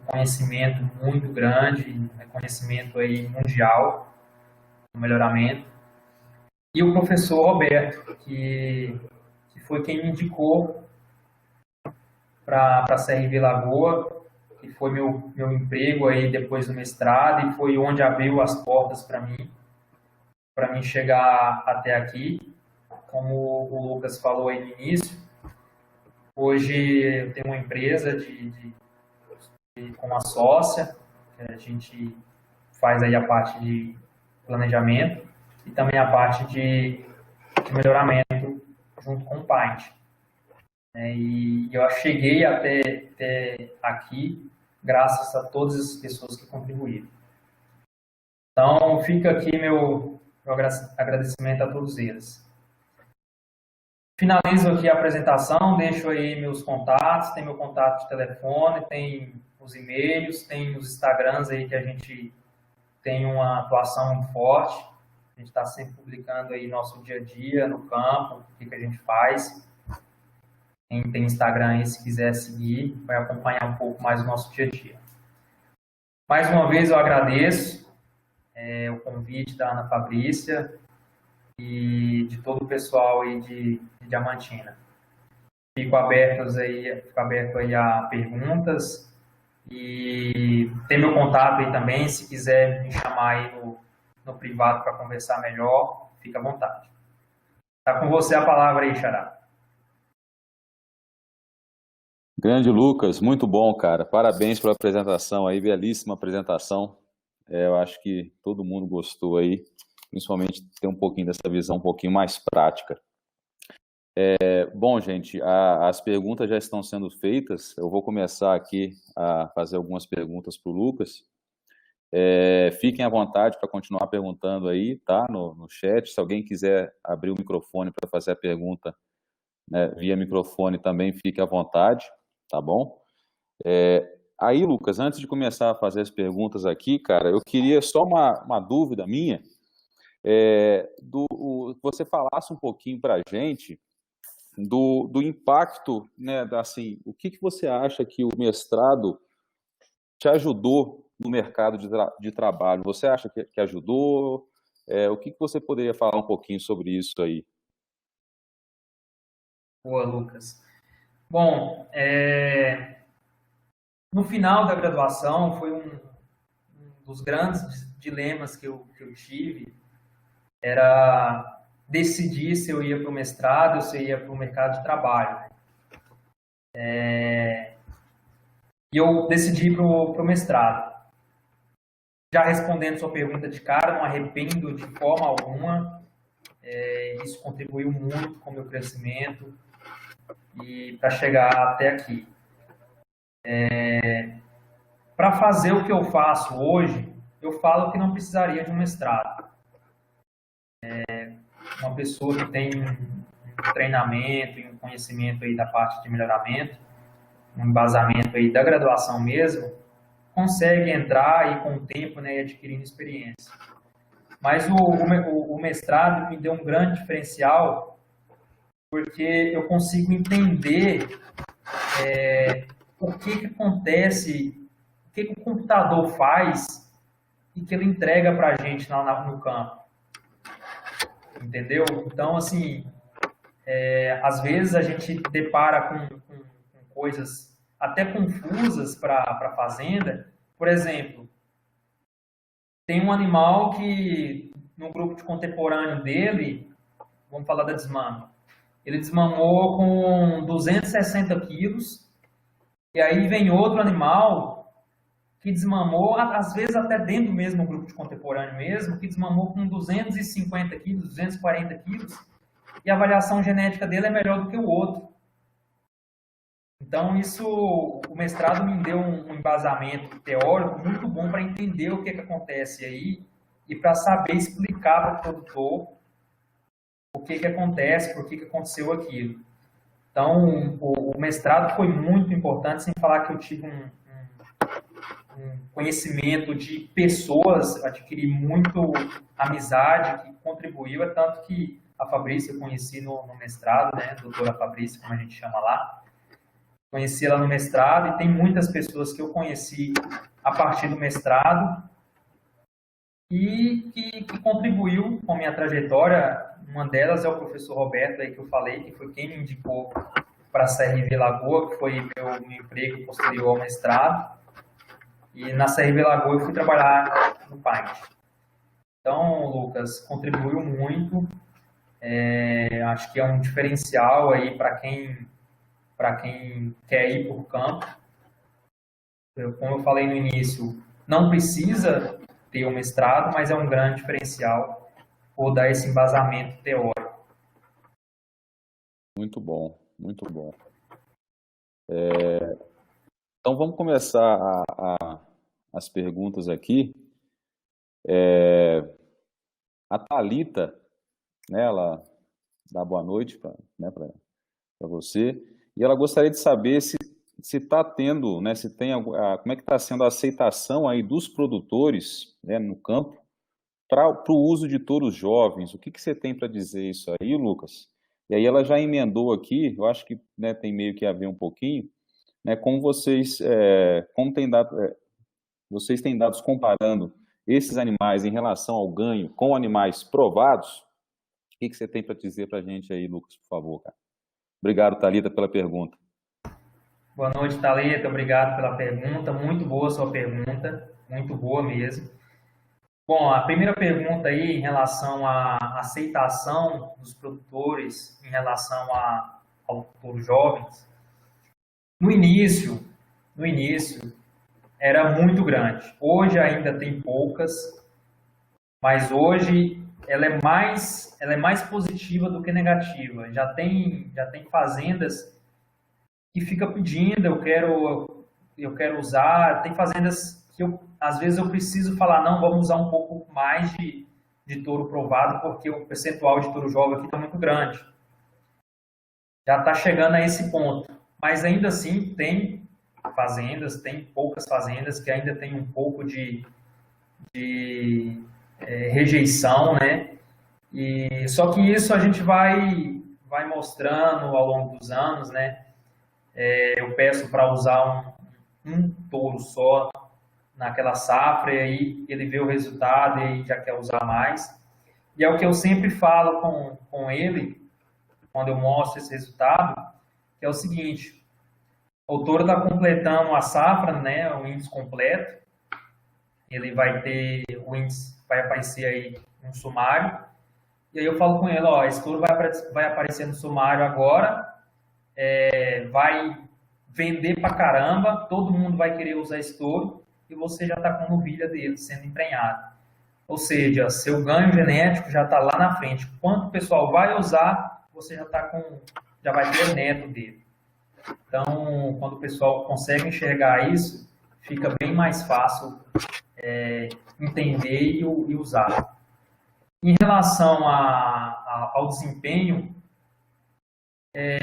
Speaker 2: conhecimento muito grande, conhecimento aí mundial no melhoramento. E o professor Roberto, que foi quem me indicou para a CRV Lagoa, que foi meu emprego aí depois do mestrado, e foi onde abriu as portas para mim chegar até aqui. Como o Lucas falou aí no início, hoje eu tenho uma empresa com uma sócia, que a gente faz aí a parte de planejamento e também a parte de melhoramento junto com o Paint. E eu cheguei até aqui graças a todas as pessoas que contribuíram. Então, fica aqui meu agradecimento a todos eles. Finalizo aqui a apresentação, deixo aí meus contatos, tem meu contato de telefone, tem os e-mails, tem os Instagrams aí que a gente tem uma atuação muito forte. A gente está sempre publicando aí nosso dia a dia no campo, o que a gente faz. Quem tem Instagram aí, se quiser seguir, vai acompanhar um pouco mais o nosso dia a dia. Mais uma vez eu agradeço o convite da Ana Fabrícia e de todo o pessoal aí de Diamantina. Fico aberto aí a perguntas e tem meu contato aí também, se quiser me chamar aí no privado para conversar melhor, fica à vontade. Tá com você a palavra aí, Xará.
Speaker 3: Grande Lucas, muito bom, cara. Parabéns pela apresentação aí, belíssima apresentação. Eu acho que todo mundo gostou aí, principalmente ter um pouquinho dessa visão um pouquinho mais prática. Bom, gente, as perguntas já estão sendo feitas. Eu vou começar aqui a fazer algumas perguntas para o Lucas. Fiquem à vontade para continuar perguntando aí, tá? No chat. Se alguém quiser abrir o microfone para fazer a pergunta, né, via microfone também, fique à vontade, tá bom? Aí, Lucas, antes de começar a fazer as perguntas aqui, cara, eu queria só uma dúvida minha. Você falasse um pouquinho para a gente do impacto, né, assim, o que você acha que o mestrado te ajudou no mercado de trabalho? Você acha que ajudou? O que você poderia falar um pouquinho sobre isso aí?
Speaker 2: Boa, Lucas. Bom, no final da graduação foi um dos grandes dilemas que eu tive, era decidir se eu ia para o mestrado ou se eu ia para o mercado de trabalho. E eu decidi para o mestrado. Já respondendo sua pergunta de cara, não arrependo de forma alguma. Isso contribuiu muito com o meu crescimento e para chegar até aqui. Para fazer o que eu faço hoje, eu falo que não precisaria de um mestrado. Uma pessoa que tem um treinamento e um conhecimento aí da parte de melhoramento, um embasamento aí da graduação mesmo, consegue entrar e com o tempo, né, adquirindo experiência. Mas o mestrado me deu um grande diferencial porque eu consigo entender o que acontece, o que o computador faz e que ele entrega para a gente lá no campo. Entendeu? Então, assim, às vezes a gente depara com coisas até confusas para a fazenda. Por exemplo, tem um animal que, no grupo de contemporâneo dele, vamos falar da desmame, ele desmamou com 260 quilos, e aí vem outro animal que desmamou, às vezes até dentro do mesmo grupo de contemporâneo mesmo, que desmamou com 250 quilos, 240 quilos, e a avaliação genética dele é melhor do que o outro. Então, o mestrado me deu um embasamento teórico muito bom para entender o que acontece aí e para saber explicar para o produtor o que acontece, por que aconteceu aquilo. Então, o mestrado foi muito importante, sem falar que eu tive um conhecimento de pessoas, adquiri muito amizade que contribuiu, tanto que a Fabrícia eu conheci no mestrado, né, doutora Fabrícia, como a gente chama lá, conheci ela no mestrado e tem muitas pessoas que eu conheci a partir do mestrado e que contribuiu com a minha trajetória. Uma delas é o professor Roberto, aí que eu falei, que foi quem me indicou para a CRV Lagoa, que foi meu emprego posterior ao mestrado. E na CRV Lagoa eu fui trabalhar no Paint. Então, Lucas, contribuiu muito. Acho que é um diferencial aí para quem quer ir para o campo. Como eu falei no início, não precisa ter um mestrado, mas é um grande diferencial por dar esse embasamento teórico.
Speaker 3: Muito bom, muito bom. Então, vamos começar as perguntas aqui. A Thalita, né, ela dá boa noite para você, e ela gostaria de saber se está tendo, né, se tem como é que está sendo a aceitação aí dos produtores, né, no campo para o uso de touros jovens. O que você tem para dizer isso aí, Lucas? E aí ela já emendou aqui, eu acho que, né, tem meio que a ver um pouquinho, né, como vocês vocês têm dados comparando esses animais em relação ao ganho com animais provados. O que você tem para dizer para a gente aí, Lucas, por favor, cara? Obrigado, Thalita, pela pergunta.
Speaker 2: Boa noite, Thalita. Obrigado pela pergunta. Muito boa a sua pergunta. Muito boa mesmo. Bom, a primeira pergunta aí em relação à aceitação dos produtores em relação aos jovens. No início, era muito grande. Hoje ainda tem poucas, mas hoje ela é mais positiva do que negativa. Já tem fazendas que ficam pedindo, eu quero usar. Tem fazendas que às vezes eu preciso falar, não, vamos usar um pouco mais de touro provado, porque o percentual de touro jovem aqui está muito grande. Já está chegando a esse ponto. Mas ainda assim tem poucas fazendas que ainda tem um pouco de rejeição, né? E só que isso a gente vai mostrando ao longo dos anos, né? Eu peço para usar um touro só naquela safra, e aí ele vê o resultado e aí já quer usar mais. E é o que eu sempre falo com ele, quando eu mostro esse resultado, que é o seguinte: o touro está completando a safra, né, o índice completo, ele vai ter, o índice vai aparecer aí no sumário, e aí eu falo com ele, ó, esse touro vai aparecer no sumário agora, vai vender pra caramba, todo mundo vai querer usar esse touro, e você já está com a novilha dele sendo emprenhada. Ou seja, seu ganho genético já está lá na frente. Quanto o pessoal vai usar, você já vai ter o neto dele. Então, quando o pessoal consegue enxergar isso, fica bem mais fácil entender e usar. Em relação ao desempenho,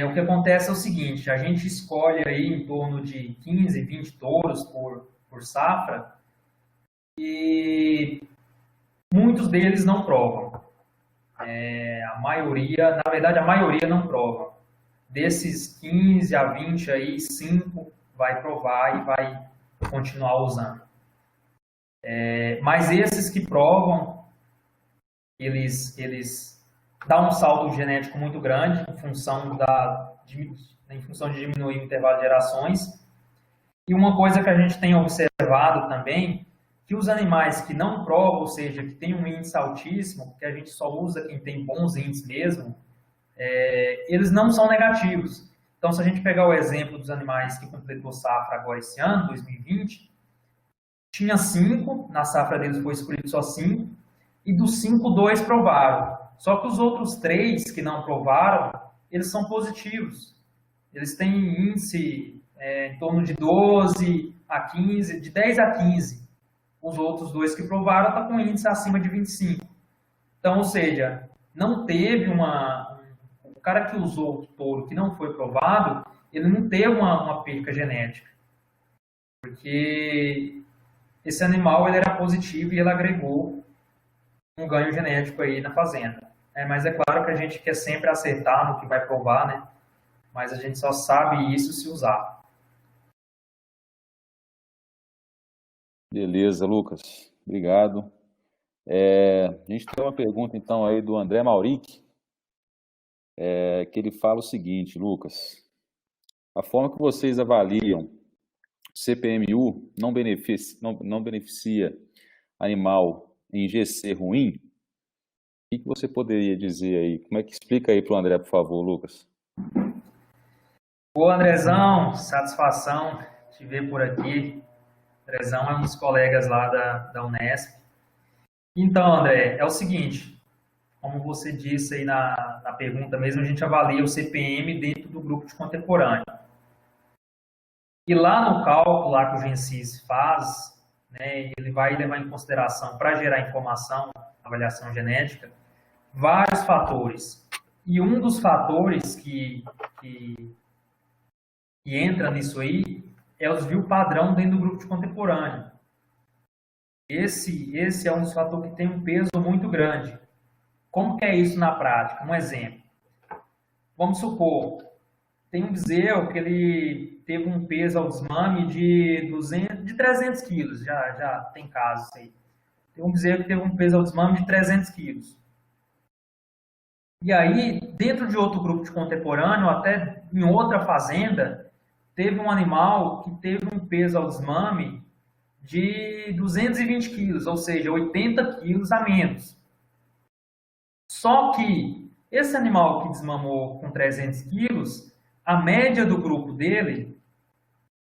Speaker 2: o que acontece é o seguinte: a gente escolhe aí em torno de 15, 20 touros por safra, e muitos deles não provam. A maioria não prova. Desses 15 a 20 aí, 5 vai provar e vai continuar usando. Mas esses que provam, eles dão um salto genético muito grande em função de diminuir o intervalo de gerações. E uma coisa que a gente tem observado também, que os animais que não provam, ou seja, que tem um índice altíssimo, que a gente só usa quem tem bons índices mesmo, eles não são negativos. Então, se a gente pegar o exemplo dos animais que completou safra agora esse ano, 2020, tinha 5, na safra deles foi escolhido só 5, e dos 5, 2 provaram. Só que os outros 3 que não provaram, eles são positivos. Eles têm índice em torno de 12 a 15, de 10 a 15. Os outros 2 que provaram estão com índice acima de 25. Então, ou seja, não teve o cara que usou o touro que não foi provado, ele não teve uma perca genética. Porque esse animal ele era positivo e ele agregou um ganho genético aí na fazenda. Mas é claro que a gente quer sempre acertar no que vai provar, né? Mas a gente só sabe isso se usar.
Speaker 3: Beleza, Lucas. Obrigado. A gente tem uma pergunta, então, aí do André Mauric, que ele fala o seguinte: Lucas, a forma que vocês avaliam CPMU não beneficia animal em GC ruim? O que você poderia dizer aí? Como é que explica aí para o André, por favor, Lucas?
Speaker 2: Ô, Andrezão, satisfação te ver por aqui. Andrezão é um dos colegas lá da Unesp. Então, André, é o seguinte, como você disse aí na pergunta mesmo, a gente avalia o CPM dentro do grupo de contemporâneo. E lá no cálculo lá que o Gensis faz, né, ele vai levar em consideração, para gerar informação, avaliação genética, vários fatores. E um dos fatores que entra nisso aí é o desvio padrão dentro do grupo de contemporâneo. Esse é um dos fatores que tem um peso muito grande. Como que é isso na prática? Um exemplo. Vamos supor, tem um bezerro que ele teve um peso ao desmame de 300 quilos, já tem casos aí. Tem um bezerro que teve um peso ao desmame de 300 quilos. E aí, dentro de outro grupo de contemporâneo, até em outra fazenda, teve um animal que teve um peso ao desmame de 220 quilos, ou seja, 80 quilos a menos. Só que esse animal que desmamou com 300 quilos, a média do grupo dele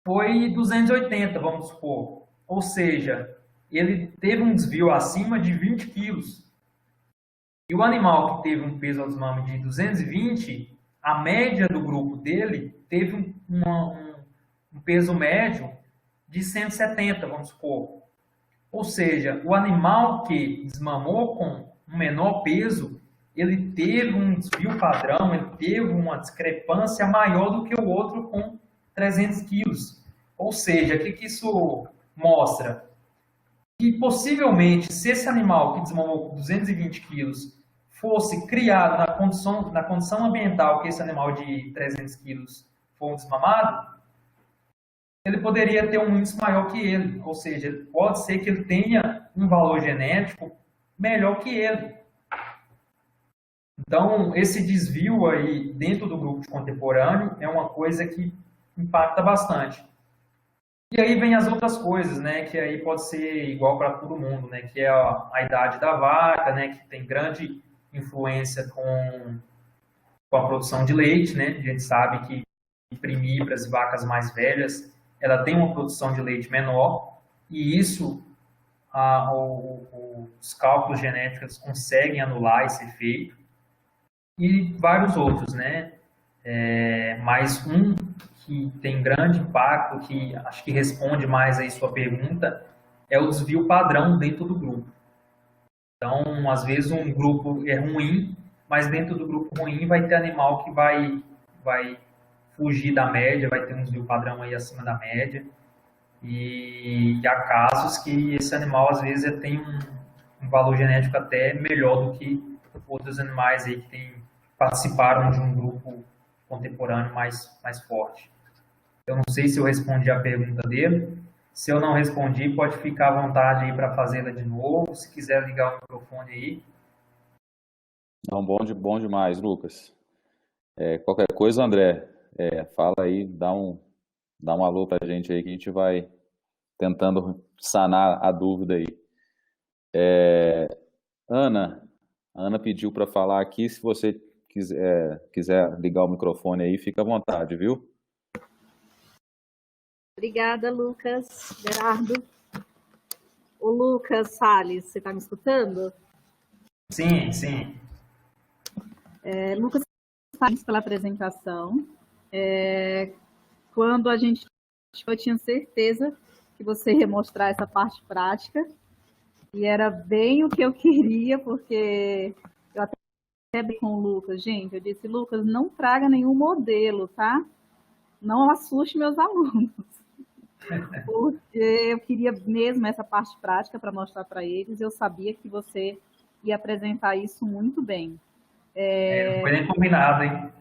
Speaker 2: foi 280, vamos supor. Ou seja, ele teve um desvio acima de 20 quilos. E o animal que teve um peso ao desmame de 220, a média do grupo dele teve um peso médio de 170, vamos supor. Ou seja, o animal que desmamou com um menor peso, ele teve um desvio padrão, ele teve uma discrepância maior do que o outro com 300 quilos. Ou seja, o que isso mostra? E possivelmente, se esse animal que desmamou com 220 quilos fosse criado na condição ambiental que esse animal de 300 quilos foi um desmamado, ele poderia ter um índice maior que ele. Ou seja, pode ser que ele tenha um valor genético melhor que ele. Então, esse desvio aí dentro do grupo de contemporâneo é uma coisa que impacta bastante. E aí vem as outras coisas, né, que aí pode ser igual para todo mundo, né, que é a idade da vaca, né, que tem grande influência com a produção de leite, né, a gente sabe que primíparas e vacas mais velhas, ela tem uma produção de leite menor, e isso, os cálculos genéticos conseguem anular esse efeito, e vários outros, né, mas um que tem grande impacto, que acho que responde mais aí sua pergunta, é o desvio padrão dentro do grupo. Então, às vezes um grupo é ruim, mas dentro do grupo ruim vai ter animal que vai fugir da média, vai ter um desvio padrão aí acima da média. E há casos que esse animal, às vezes, tem um valor genético até melhor do que outros animais aí que participaram de um grupo contemporâneo mais forte. Eu não sei se eu respondi a pergunta dele. Se eu não respondi, pode ficar à vontade aí para fazê-la de novo. Se quiser ligar o microfone aí.
Speaker 3: Não, bom demais, Lucas. Qualquer coisa, André, fala aí, dá um alô para a gente aí que a gente vai tentando sanar a dúvida aí. A Ana pediu para falar aqui. Se você quiser ligar o microfone aí, fica à vontade, viu?
Speaker 4: Obrigada, Lucas, Gerardo. O Lucas Salles, você está me escutando?
Speaker 2: Sim, sim.
Speaker 4: Lucas, parabéns pela apresentação. Quando eu tinha certeza que você ia mostrar essa parte prática, e era bem o que eu queria, porque eu até bem com o Lucas, gente, eu disse, Lucas, não traga nenhum modelo, tá? Não assuste meus alunos. Porque eu queria mesmo essa parte prática para mostrar para eles, eu sabia que você ia apresentar isso muito bem.
Speaker 2: Não foi nem combinado, hein?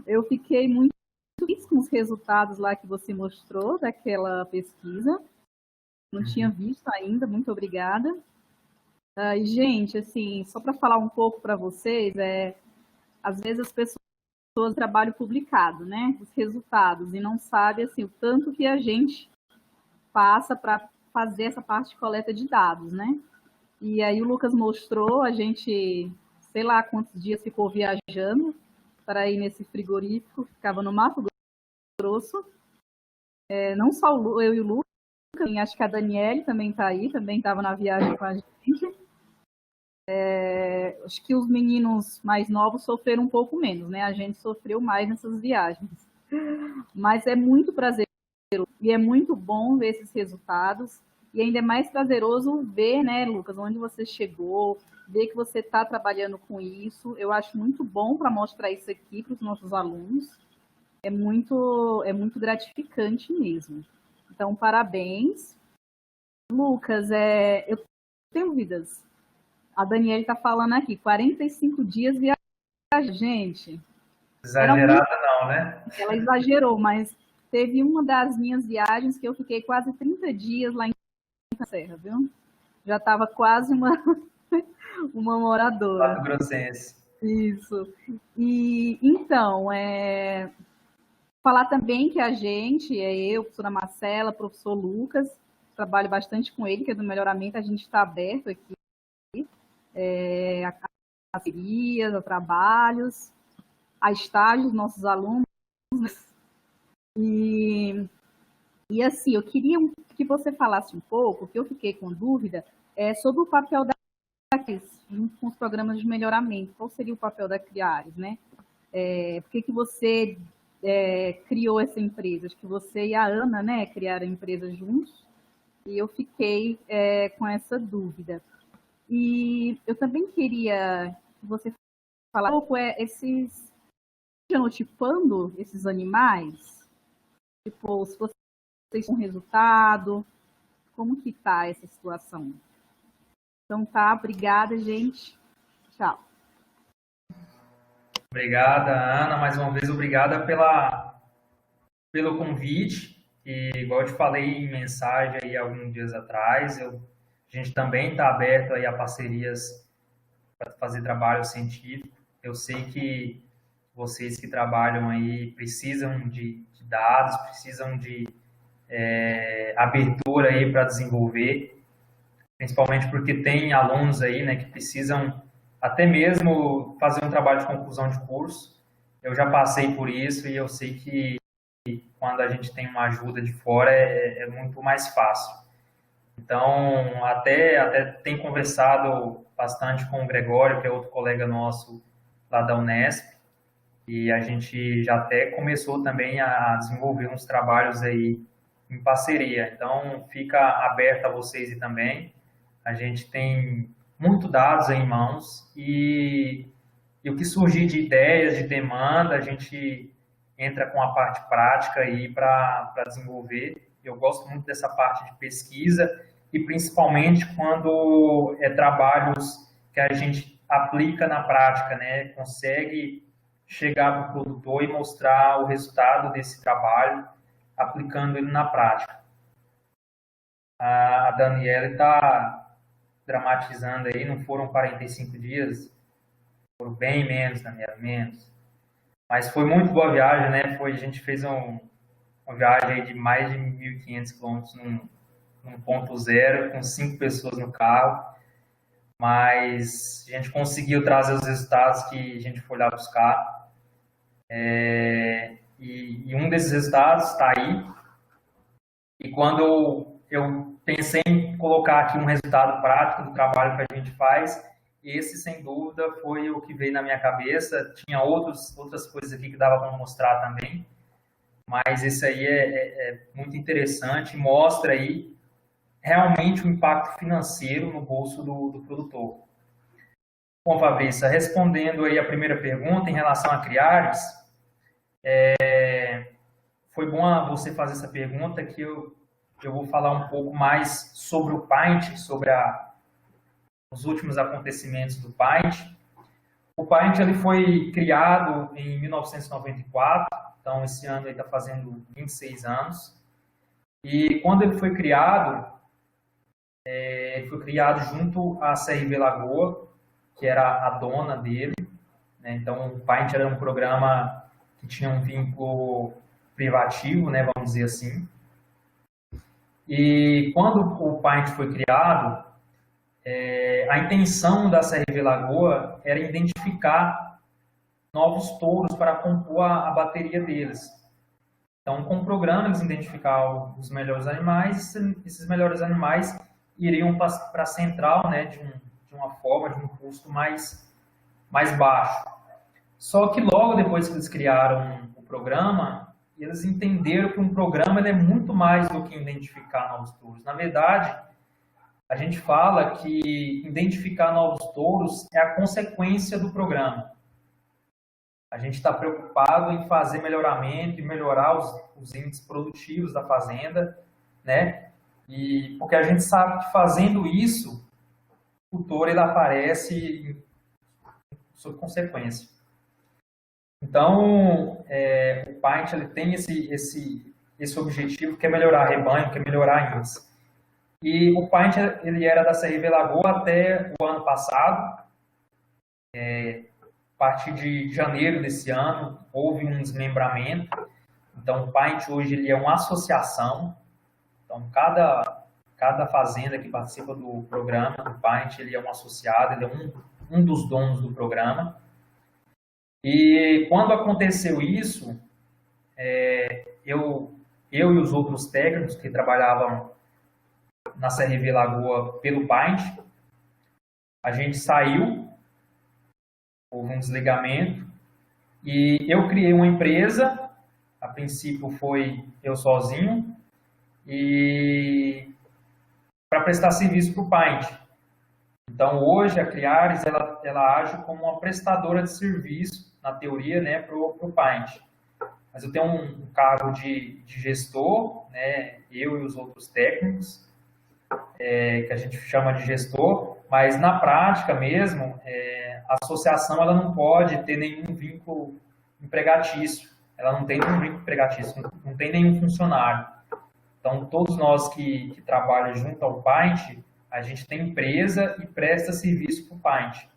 Speaker 4: Eu fiquei muito feliz com os resultados lá que você mostrou daquela pesquisa. Não tinha visto ainda, muito obrigada. E, gente, assim, só para falar um pouco para vocês, às vezes as pessoas trabalho publicado, né, os resultados, e não sabe assim, o tanto que a gente passa para fazer essa parte de coleta de dados, né? E aí o Lucas mostrou, a gente, sei lá quantos dias ficou viajando para ir nesse frigorífico, ficava no Mato Grosso, não só eu e o Lucas, acho que a Daniele também está aí, também estava na viagem com a gente. Acho que os meninos mais novos sofreram um pouco menos, né? A gente sofreu mais nessas viagens. Mas é muito prazeroso e é muito bom ver esses resultados. E ainda é mais prazeroso ver, né, Lucas, onde você chegou, ver que você está trabalhando com isso. Eu acho muito bom para mostrar isso aqui para os nossos alunos. É muito gratificante mesmo. Então, parabéns. Lucas, eu tenho dúvidas. A Daniela está falando aqui, 45 dias viajando, gente.
Speaker 2: Exagerada não, né?
Speaker 4: Ela exagerou, mas teve uma das minhas viagens que eu fiquei quase 30 dias lá em Serra, viu? Já estava quase uma moradora.
Speaker 2: Mato Grossense.
Speaker 4: Isso. E, então, falar também que a gente, eu, a professora Marcela, professor Lucas, trabalho bastante com ele, que é do melhoramento, a gente está aberto aqui. A parcerias, a trabalhos, a estágios dos nossos alunos. E assim, eu queria que você falasse um pouco, que eu fiquei com dúvida, sobre o papel da CRIARES, junto com os programas de melhoramento. Qual seria o papel da CRIARES, né? Por que você criou essa empresa? Acho que você e a Ana, né, criaram a empresa juntos, e eu fiquei com essa dúvida. E eu também queria que você falasse um pouco esses genotipando esses animais, tipo, se vocês têm um resultado, Como que está essa situação? Então tá, obrigada, gente. Tchau.
Speaker 2: Obrigada, Ana. Mais uma vez, obrigada pelo convite. E, igual eu te falei em mensagem aí alguns dias atrás, a gente também está aberto aí a parcerias para fazer trabalho científico. Eu sei que vocês que trabalham aí precisam de dados, precisam de abertura aí para desenvolver, principalmente porque tem alunos aí, né, que precisam até mesmo fazer um trabalho de conclusão de curso. Eu já passei por isso e eu sei que quando a gente tem uma ajuda de fora é muito mais fácil. Então, até tem conversado bastante com o Gregório, que é outro colega nosso lá da Unesp, e a gente já até começou também a desenvolver uns trabalhos aí em parceria. Então, fica aberto a vocês e também. A gente tem muito dados em mãos e o que surgir de ideias, de demanda, a gente entra com a parte prática aí para desenvolver. Eu gosto muito dessa parte de pesquisa e principalmente quando trabalhos que a gente aplica na prática, né? Consegue chegar para o produtor e mostrar o resultado desse trabalho aplicando ele na prática. A Daniela está dramatizando aí, não foram 45 dias, foram bem menos, Daniela, menos. Mas foi muito boa viagem, né? A gente fez uma viagem de mais de 1.500 quilômetros num ponto zero, com 5 pessoas no carro. Mas a gente conseguiu trazer os resultados que a gente foi lá buscar. E um desses resultados está aí. E quando eu pensei em colocar aqui um resultado prático do trabalho que a gente faz, esse, sem dúvida, foi o que veio na minha cabeça. Tinha outras coisas aqui que dava para mostrar também, mas esse aí é muito interessante, mostra aí realmente o impacto financeiro no bolso do produtor. Bom, Fabrícia, respondendo aí a primeira pergunta em relação a Criares, foi bom você fazer essa pergunta, que eu vou falar um pouco mais sobre o Paint, sobre os últimos acontecimentos do Paint. O Paint ele foi criado em 1994, então esse ano ele está fazendo 26 anos. E quando ele foi criado junto à CRV Lagoa, que era a dona dele, né? Então o Paint era um programa que tinha um vínculo privativo, né, vamos dizer assim. E quando o Paint foi criado, a intenção da CRV Lagoa era identificar novos touros para compor a bateria deles. Então, com o programa, eles identificavam os melhores animais, e esses melhores animais iriam para a central, né, de uma forma, de um custo mais baixo. Só que logo depois que eles criaram o programa, eles entenderam que um programa ele é muito mais do que identificar novos touros. Na verdade, a gente fala que identificar novos touros é a consequência do programa. A gente está preocupado em fazer melhoramento e melhorar os índices produtivos da fazenda, né? E porque a gente sabe que fazendo isso, o touro ele aparece sob consequência. Então, o Paint ele tem esse objetivo, que é melhorar rebanho, que é melhorar índice. E o Paint ele era da CRV Lagoa até o ano passado. A partir de janeiro desse ano, houve um desmembramento. Então, o Paint hoje ele é uma associação. Então, cada fazenda que participa do programa do Paint, ele é um associado, ele é um dos donos do programa. E quando aconteceu isso, eu e os outros técnicos que trabalhavam na CRV Lagoa pelo Paint, a gente saiu, houve um desligamento, e eu criei uma empresa, a princípio foi eu sozinho, e para prestar serviço para o Paint. Então, hoje, a Criares, ela age como uma prestadora de serviço, na teoria, né, para o Paint. Mas eu tenho um cargo de gestor, né, eu e os outros técnicos, que a gente chama de gestor, mas na prática mesmo, a associação ela não pode ter nenhum vínculo empregatício, ela não tem nenhum vínculo empregatício, não tem nenhum funcionário. Então, todos nós que trabalham junto ao Paint, a gente tem empresa e presta serviço para o Paint.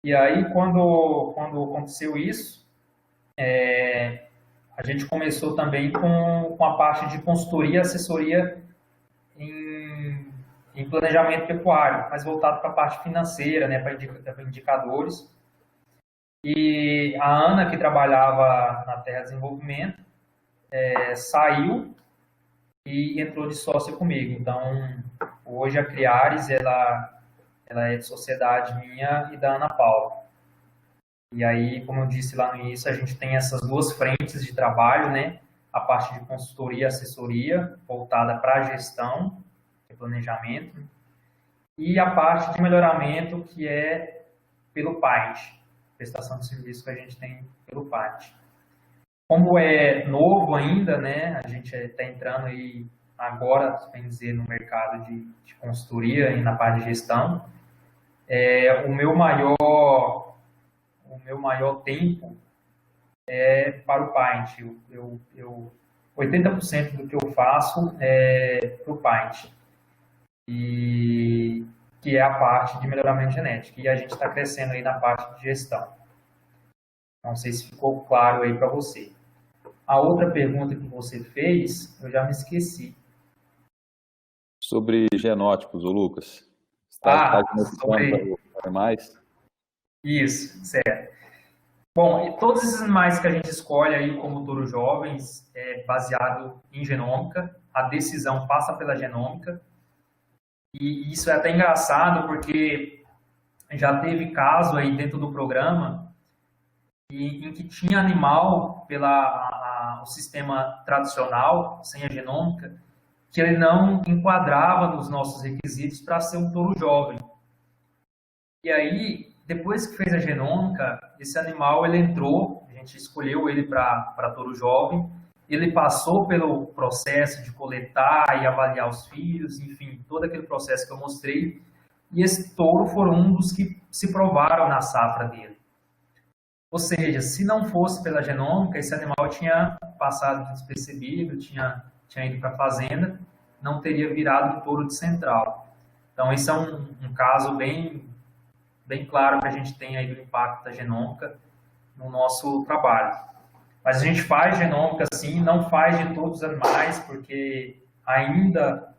Speaker 2: E aí, quando aconteceu isso, a gente começou também com a parte de consultoria e assessoria em planejamento pecuário, mas voltado para a parte financeira, né, para indicadores. E a Ana, que trabalhava na Terra Desenvolvimento, saiu e entrou de sócia comigo. Então, hoje a Criares, ela é de sociedade minha e da Ana Paula. E aí, como eu disse lá no início, a gente tem essas duas frentes de trabalho, né? A parte de consultoria e assessoria, voltada para a gestão, e planejamento, e a parte de melhoramento, que é pelo Paint, prestação de serviço que a gente tem pelo Paint. Como é novo ainda, né? A gente está entrando aí agora, bem dizer, no mercado de consultoria e na parte de gestão. O meu maior tempo é para o Paint. 80% do que eu faço é para o Paint, e que é a parte de melhoramento genético. E a gente está crescendo aí na parte de gestão. Não sei se ficou claro aí para você. A outra pergunta que você fez, eu já me esqueci.
Speaker 3: Sobre genótipos, ô Lucas.
Speaker 2: Sobre
Speaker 3: animais?
Speaker 2: Isso, certo. Bom, e todos esses animais que a gente escolhe aí como touros jovens é baseado em genômica. A decisão passa pela genômica. E isso é até engraçado, porque já teve caso aí dentro do programa em que tinha animal o sistema tradicional, sem a genômica, que ele não enquadrava nos nossos requisitos para ser um touro jovem. E aí, depois que fez a genômica, esse animal ele entrou, a gente escolheu ele para touro jovem, ele passou pelo processo de coletar e avaliar os filhos, enfim, todo aquele processo que eu mostrei, e esse touro foi um dos que se provaram na safra dele. Ou seja, se não fosse pela genômica, esse animal tinha passado despercebido, tinha ido para a fazenda, não teria virado um touro de central. Então, esse é um caso bem claro que a gente tem aí do impacto da genômica no nosso trabalho. Mas a gente faz genômica, sim, não faz de todos os animais, porque ainda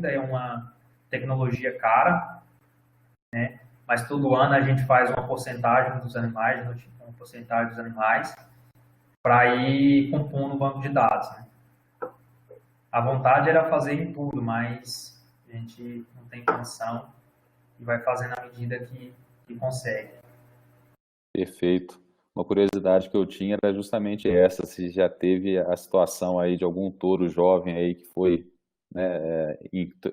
Speaker 2: é uma tecnologia cara, né? Mas todo ano a gente faz uma porcentagem dos animais, uma porcentagem dos animais, para ir compondo o banco de dados, né? A vontade era fazer em tudo, mas a gente não tem condição e vai fazendo à medida que consegue.
Speaker 3: Perfeito. Uma curiosidade que eu tinha era justamente essa, se já teve a situação aí de algum touro jovem aí que foi, né,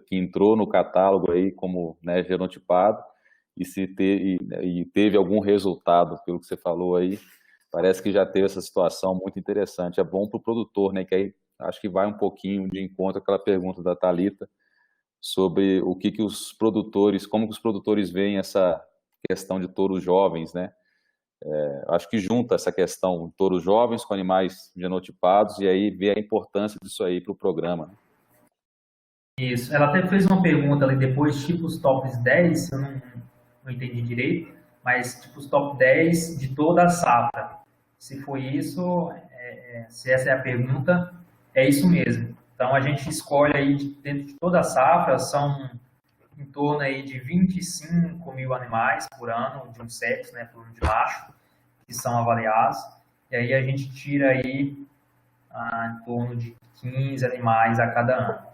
Speaker 3: que entrou no catálogo aí como, né, genotipado, e teve algum resultado, pelo que você falou aí. Parece que já teve essa situação muito interessante. É bom para o produtor, né, que aí acho que vai um pouquinho de encontro àquela pergunta da Thalita sobre o que os produtores, como que os produtores veem essa questão de touros jovens, né? Acho que junta essa questão de touros jovens com animais genotipados e aí vê a importância disso aí para o programa, né?
Speaker 2: Isso. Ela até fez uma pergunta ali depois, tipo os tops 10, eu não entendi direito, mas tipo os top 10 de toda a safra. Se foi isso, se essa é a pergunta, é isso mesmo. Então a gente escolhe aí dentro de toda a safra, são em torno aí de 25 mil animais por ano, de um sexo, né, por um de macho, que são avaliados. E aí a gente tira aí em torno de 15 animais a cada ano.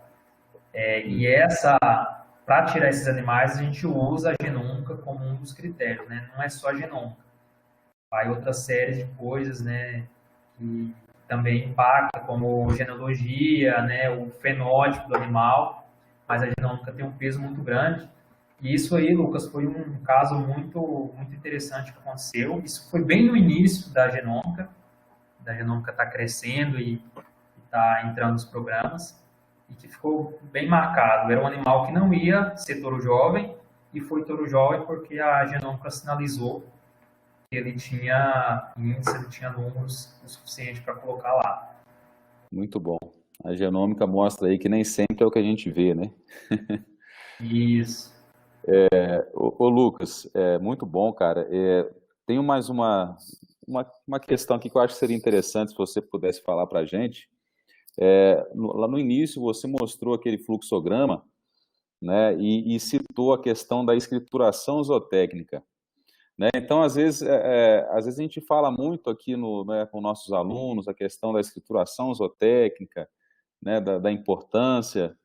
Speaker 2: Para tirar esses animais, a gente usa a genômica como um dos critérios, né? Não é só a genômica. Vai outra série de coisas, né, que também impacta, como genealogia, né, o fenótipo do animal, mas a genômica tem um peso muito grande. E isso aí, Lucas, foi um caso muito, muito interessante que aconteceu. Isso foi bem no início da genômica está crescendo e está entrando nos programas. e que ficou bem marcado. Era um animal que não ia ser touro jovem, e foi touro jovem porque a genômica sinalizou que ele tinha índice, ele tinha números o suficiente para colocar lá.
Speaker 3: Muito bom. A genômica mostra aí que nem sempre é o que a gente vê, né?
Speaker 2: Isso.
Speaker 3: Ô Lucas, muito bom, cara. Tenho mais uma questão aqui que eu acho que seria interessante se você pudesse falar para a gente. Lá no início você mostrou aquele fluxograma, né, e citou a questão da escrituração zootécnica, né? Então, às vezes a gente fala muito aqui né, com nossos alunos a questão da escrituração zootécnica, né, da importância.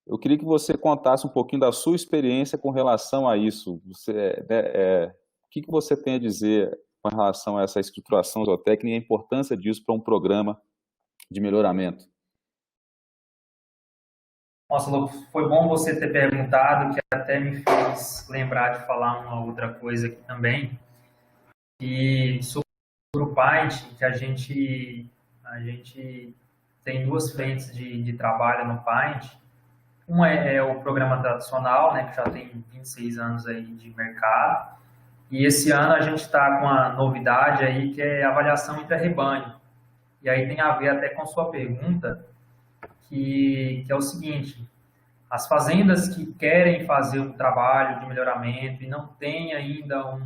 Speaker 3: Eu queria que você contasse um pouquinho da sua experiência com relação a isso. O que você tem a dizer com relação a essa escrituração zootécnica e a importância disso para um programa de melhoramento?
Speaker 2: Nossa, Lucas, foi bom você ter perguntado, que até me fez lembrar de falar uma outra coisa aqui também, e sobre o Paint, que a gente tem duas frentes de trabalho no Paint. Uma é o programa tradicional, né, que já tem 26 anos aí de mercado, e esse ano a gente está com uma novidade aí, que é a avaliação intra-rebanho. E aí tem a ver até com sua pergunta, que é o seguinte: as fazendas que querem fazer um trabalho de melhoramento e não têm ainda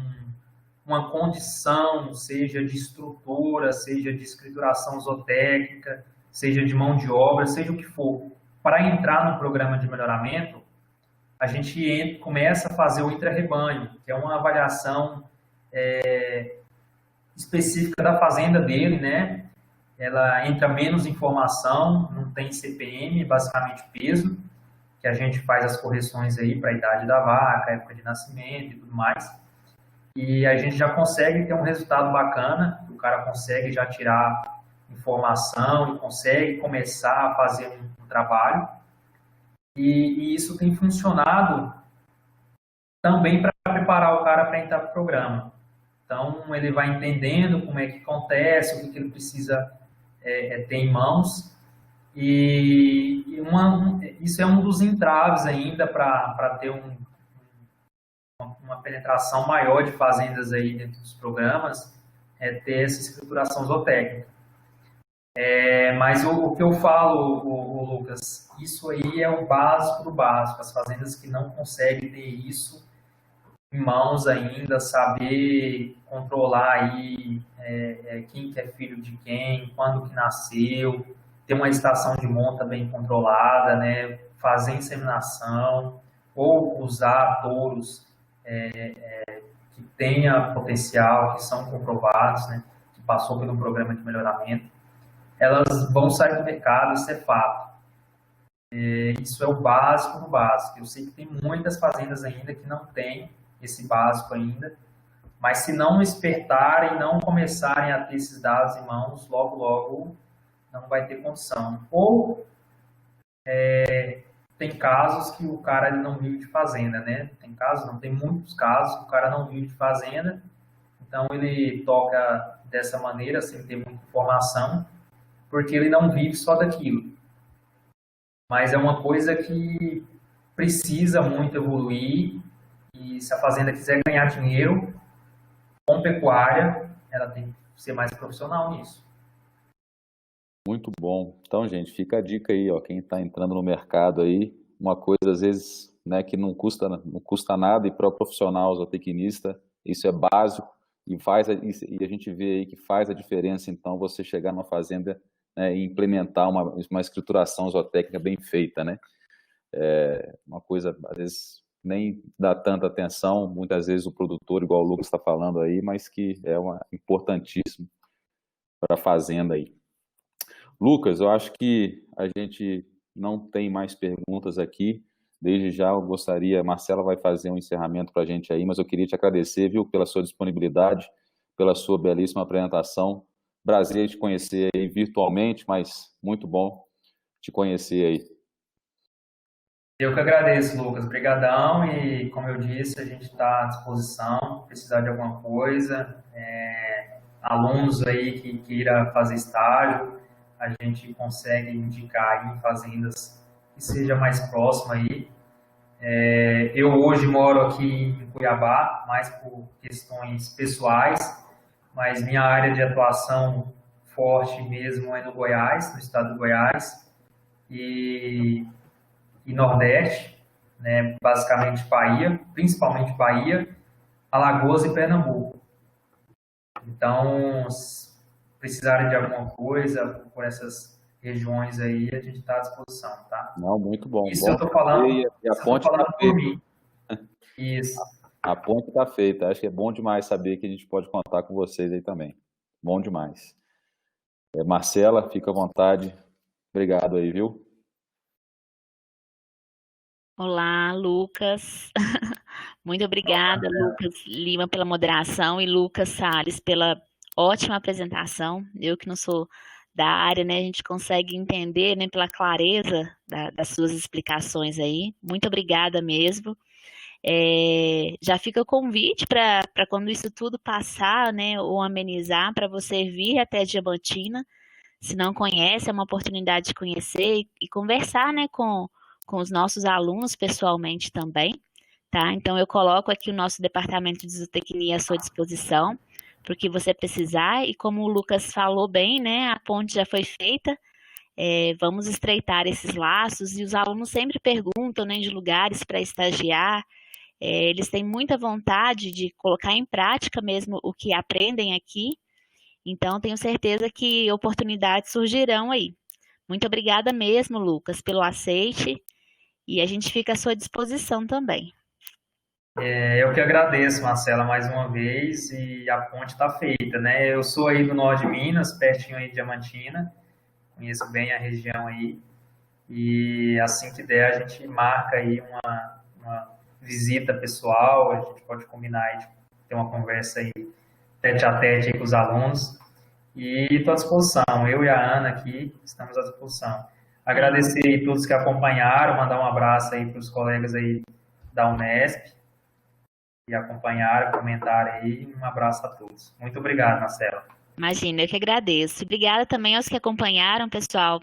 Speaker 2: uma condição, seja de estrutura, seja de escrituração zootécnica, seja de mão de obra, seja o que for, para entrar no programa de melhoramento, a gente começa a fazer o intra-rebanho, que é uma avaliação específica da fazenda dele, né? Ela entra menos informação, não tem CPM, basicamente peso, que a gente faz as correções aí para a idade da vaca, época de nascimento e tudo mais. E a gente já consegue ter um resultado bacana, o cara consegue já tirar informação e consegue começar a fazer um trabalho. E isso tem funcionado também para preparar o cara para entrar no programa. Então, ele vai entendendo como é que acontece, o que ele precisa ter em mãos. E isso é um dos entraves ainda para ter uma penetração maior de fazendas aí dentro dos programas, ter essa escrituração zootécnica. Mas o que eu falo, Lucas, isso aí é o básico do básico. As fazendas que não conseguem ter isso em mãos ainda, saber controlar aí quem que é filho de quem, quando que nasceu, ter uma estação de monta bem controlada, né? Fazer inseminação, ou usar touros que tenha potencial, que são comprovados, né? Que passou pelo programa de melhoramento, elas vão sair do mercado, isso é fato. Isso é o básico do básico. Eu sei que tem muitas fazendas ainda que não têm esse básico ainda, mas se não despertarem, não começarem a ter esses dados em mãos, logo, logo não vai ter condição. Ou tem casos que o cara ele não vive de fazenda, né? Tem casos, não tem muitos casos que o cara não vive de fazenda, então ele toca dessa maneira, sem ter muita informação, porque ele não vive só daquilo. Mas é uma coisa que precisa muito evoluir, e se a fazenda quiser ganhar dinheiro com pecuária, ela tem que ser mais profissional nisso.
Speaker 3: Muito bom. Então, gente, fica a dica aí, ó, quem está entrando no mercado aí, uma coisa às vezes, né, que não custa nada, e para o profissional zootecnista, isso é básico, e a gente vê aí que faz a diferença, então, você chegar numa fazenda, né, e implementar uma escrituração zootécnica bem feita, né? Uma coisa, às vezes, nem dá tanta atenção, muitas vezes o produtor, igual o Lucas está falando aí, mas que é importantíssimo para a fazenda aí. Lucas, eu acho que a gente não tem mais perguntas aqui. Desde já eu gostaria, a Marcela vai fazer um encerramento para a gente aí, mas eu queria te agradecer, viu, pela sua disponibilidade, pela sua belíssima apresentação. Prazer te conhecer aí virtualmente, mas muito bom te conhecer aí.
Speaker 2: Eu que agradeço, Lucas. Obrigadão, e como eu disse, a gente está à disposição, precisar de alguma coisa. Alunos aí que queira fazer estágio, a gente consegue indicar aí em fazendas que seja mais próximo aí. Eu hoje moro aqui em Cuiabá, mais por questões pessoais, mas minha área de atuação forte mesmo é no Goiás, no estado do Goiás e Nordeste, né? Basicamente Bahia, principalmente Bahia, Alagoas e Pernambuco. Então, se precisarem de alguma coisa por essas regiões aí, a gente está à disposição, tá?
Speaker 3: Não, muito bom.
Speaker 2: Isso
Speaker 3: Bom
Speaker 2: eu estou falando,
Speaker 3: e a ponte está
Speaker 2: por
Speaker 3: feita.
Speaker 2: mim. Isso.
Speaker 3: A ponte está feita. Acho que é bom demais saber que a gente pode contar com vocês aí também. Bom demais. Marcela, fica à vontade. Obrigado aí, viu?
Speaker 1: Olá, Lucas. Muito obrigada, Lucas Lima, pela moderação e Lucas Salles pela ótima apresentação. Eu que não sou da área, né, a gente consegue entender, né, pela clareza das suas explicações aí. Muito obrigada mesmo. Já fica o convite para quando isso tudo passar, né, ou amenizar, para você vir até Diamantina. Se não conhece, é uma oportunidade de conhecer e conversar, né, com os nossos alunos pessoalmente também, tá? Então, eu coloco aqui o nosso departamento de zootecnia à sua disposição, para o que você precisar, e como o Lucas falou bem, né, a ponte já foi feita, vamos estreitar esses laços, e os alunos sempre perguntam, né, de lugares para estagiar, eles têm muita vontade de colocar em prática mesmo o que aprendem aqui, então tenho certeza que oportunidades surgirão aí. Muito obrigada mesmo, Lucas, pelo aceite, e a gente fica à sua disposição também.
Speaker 2: Eu que agradeço, Marcela, mais uma vez, e a ponte está feita, né? Eu sou aí do norte de Minas, pertinho aí de Diamantina, conheço bem a região aí, e assim que der a gente marca aí uma visita pessoal, a gente pode combinar aí de ter uma conversa aí tete a tete aí com os alunos, e estou à disposição, eu e a Ana aqui estamos à disposição. Agradecer aí a todos que acompanharam, mandar um abraço aí para os colegas aí da Unesp, e acompanharam, comentaram aí. Um abraço a todos. Muito obrigado, Marcela.
Speaker 1: Imagina, eu que agradeço. Obrigada também aos que acompanharam, pessoal.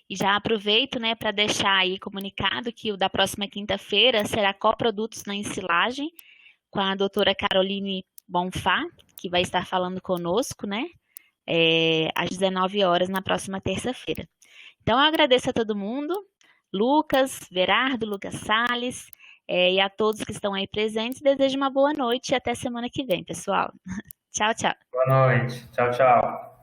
Speaker 1: E já aproveito, né, para deixar aí comunicado que o da próxima quinta-feira será Coprodutos na Ensilagem, com a doutora Caroline Bonfá, que vai estar falando conosco, né, às 19 horas na próxima terça-feira. Então, eu agradeço a todo mundo, Lucas, Verardo, Lucas Salles, e a todos que estão aí presentes. Desejo uma boa noite e até semana que vem, pessoal. Tchau, tchau.
Speaker 2: Boa noite. Tchau, tchau.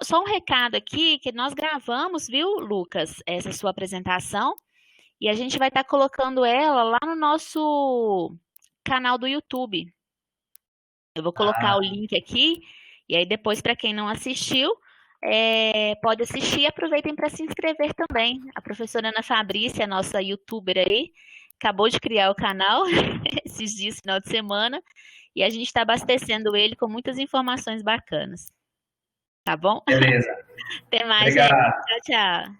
Speaker 1: Só um recado aqui, que nós gravamos, viu, Lucas, essa sua apresentação, e a gente vai estar colocando ela lá no nosso canal do YouTube. Eu vou colocar o link aqui, e aí depois, para quem não assistiu, pode assistir e aproveitem para se inscrever também. A professora Ana Fabrícia, nossa youtuber aí, acabou de criar o canal esses dias, final de semana, e a gente está abastecendo ele com muitas informações bacanas. Tá bom?
Speaker 2: Beleza.
Speaker 1: Até mais,
Speaker 2: Obrigado.
Speaker 1: gente. Tchau, tchau.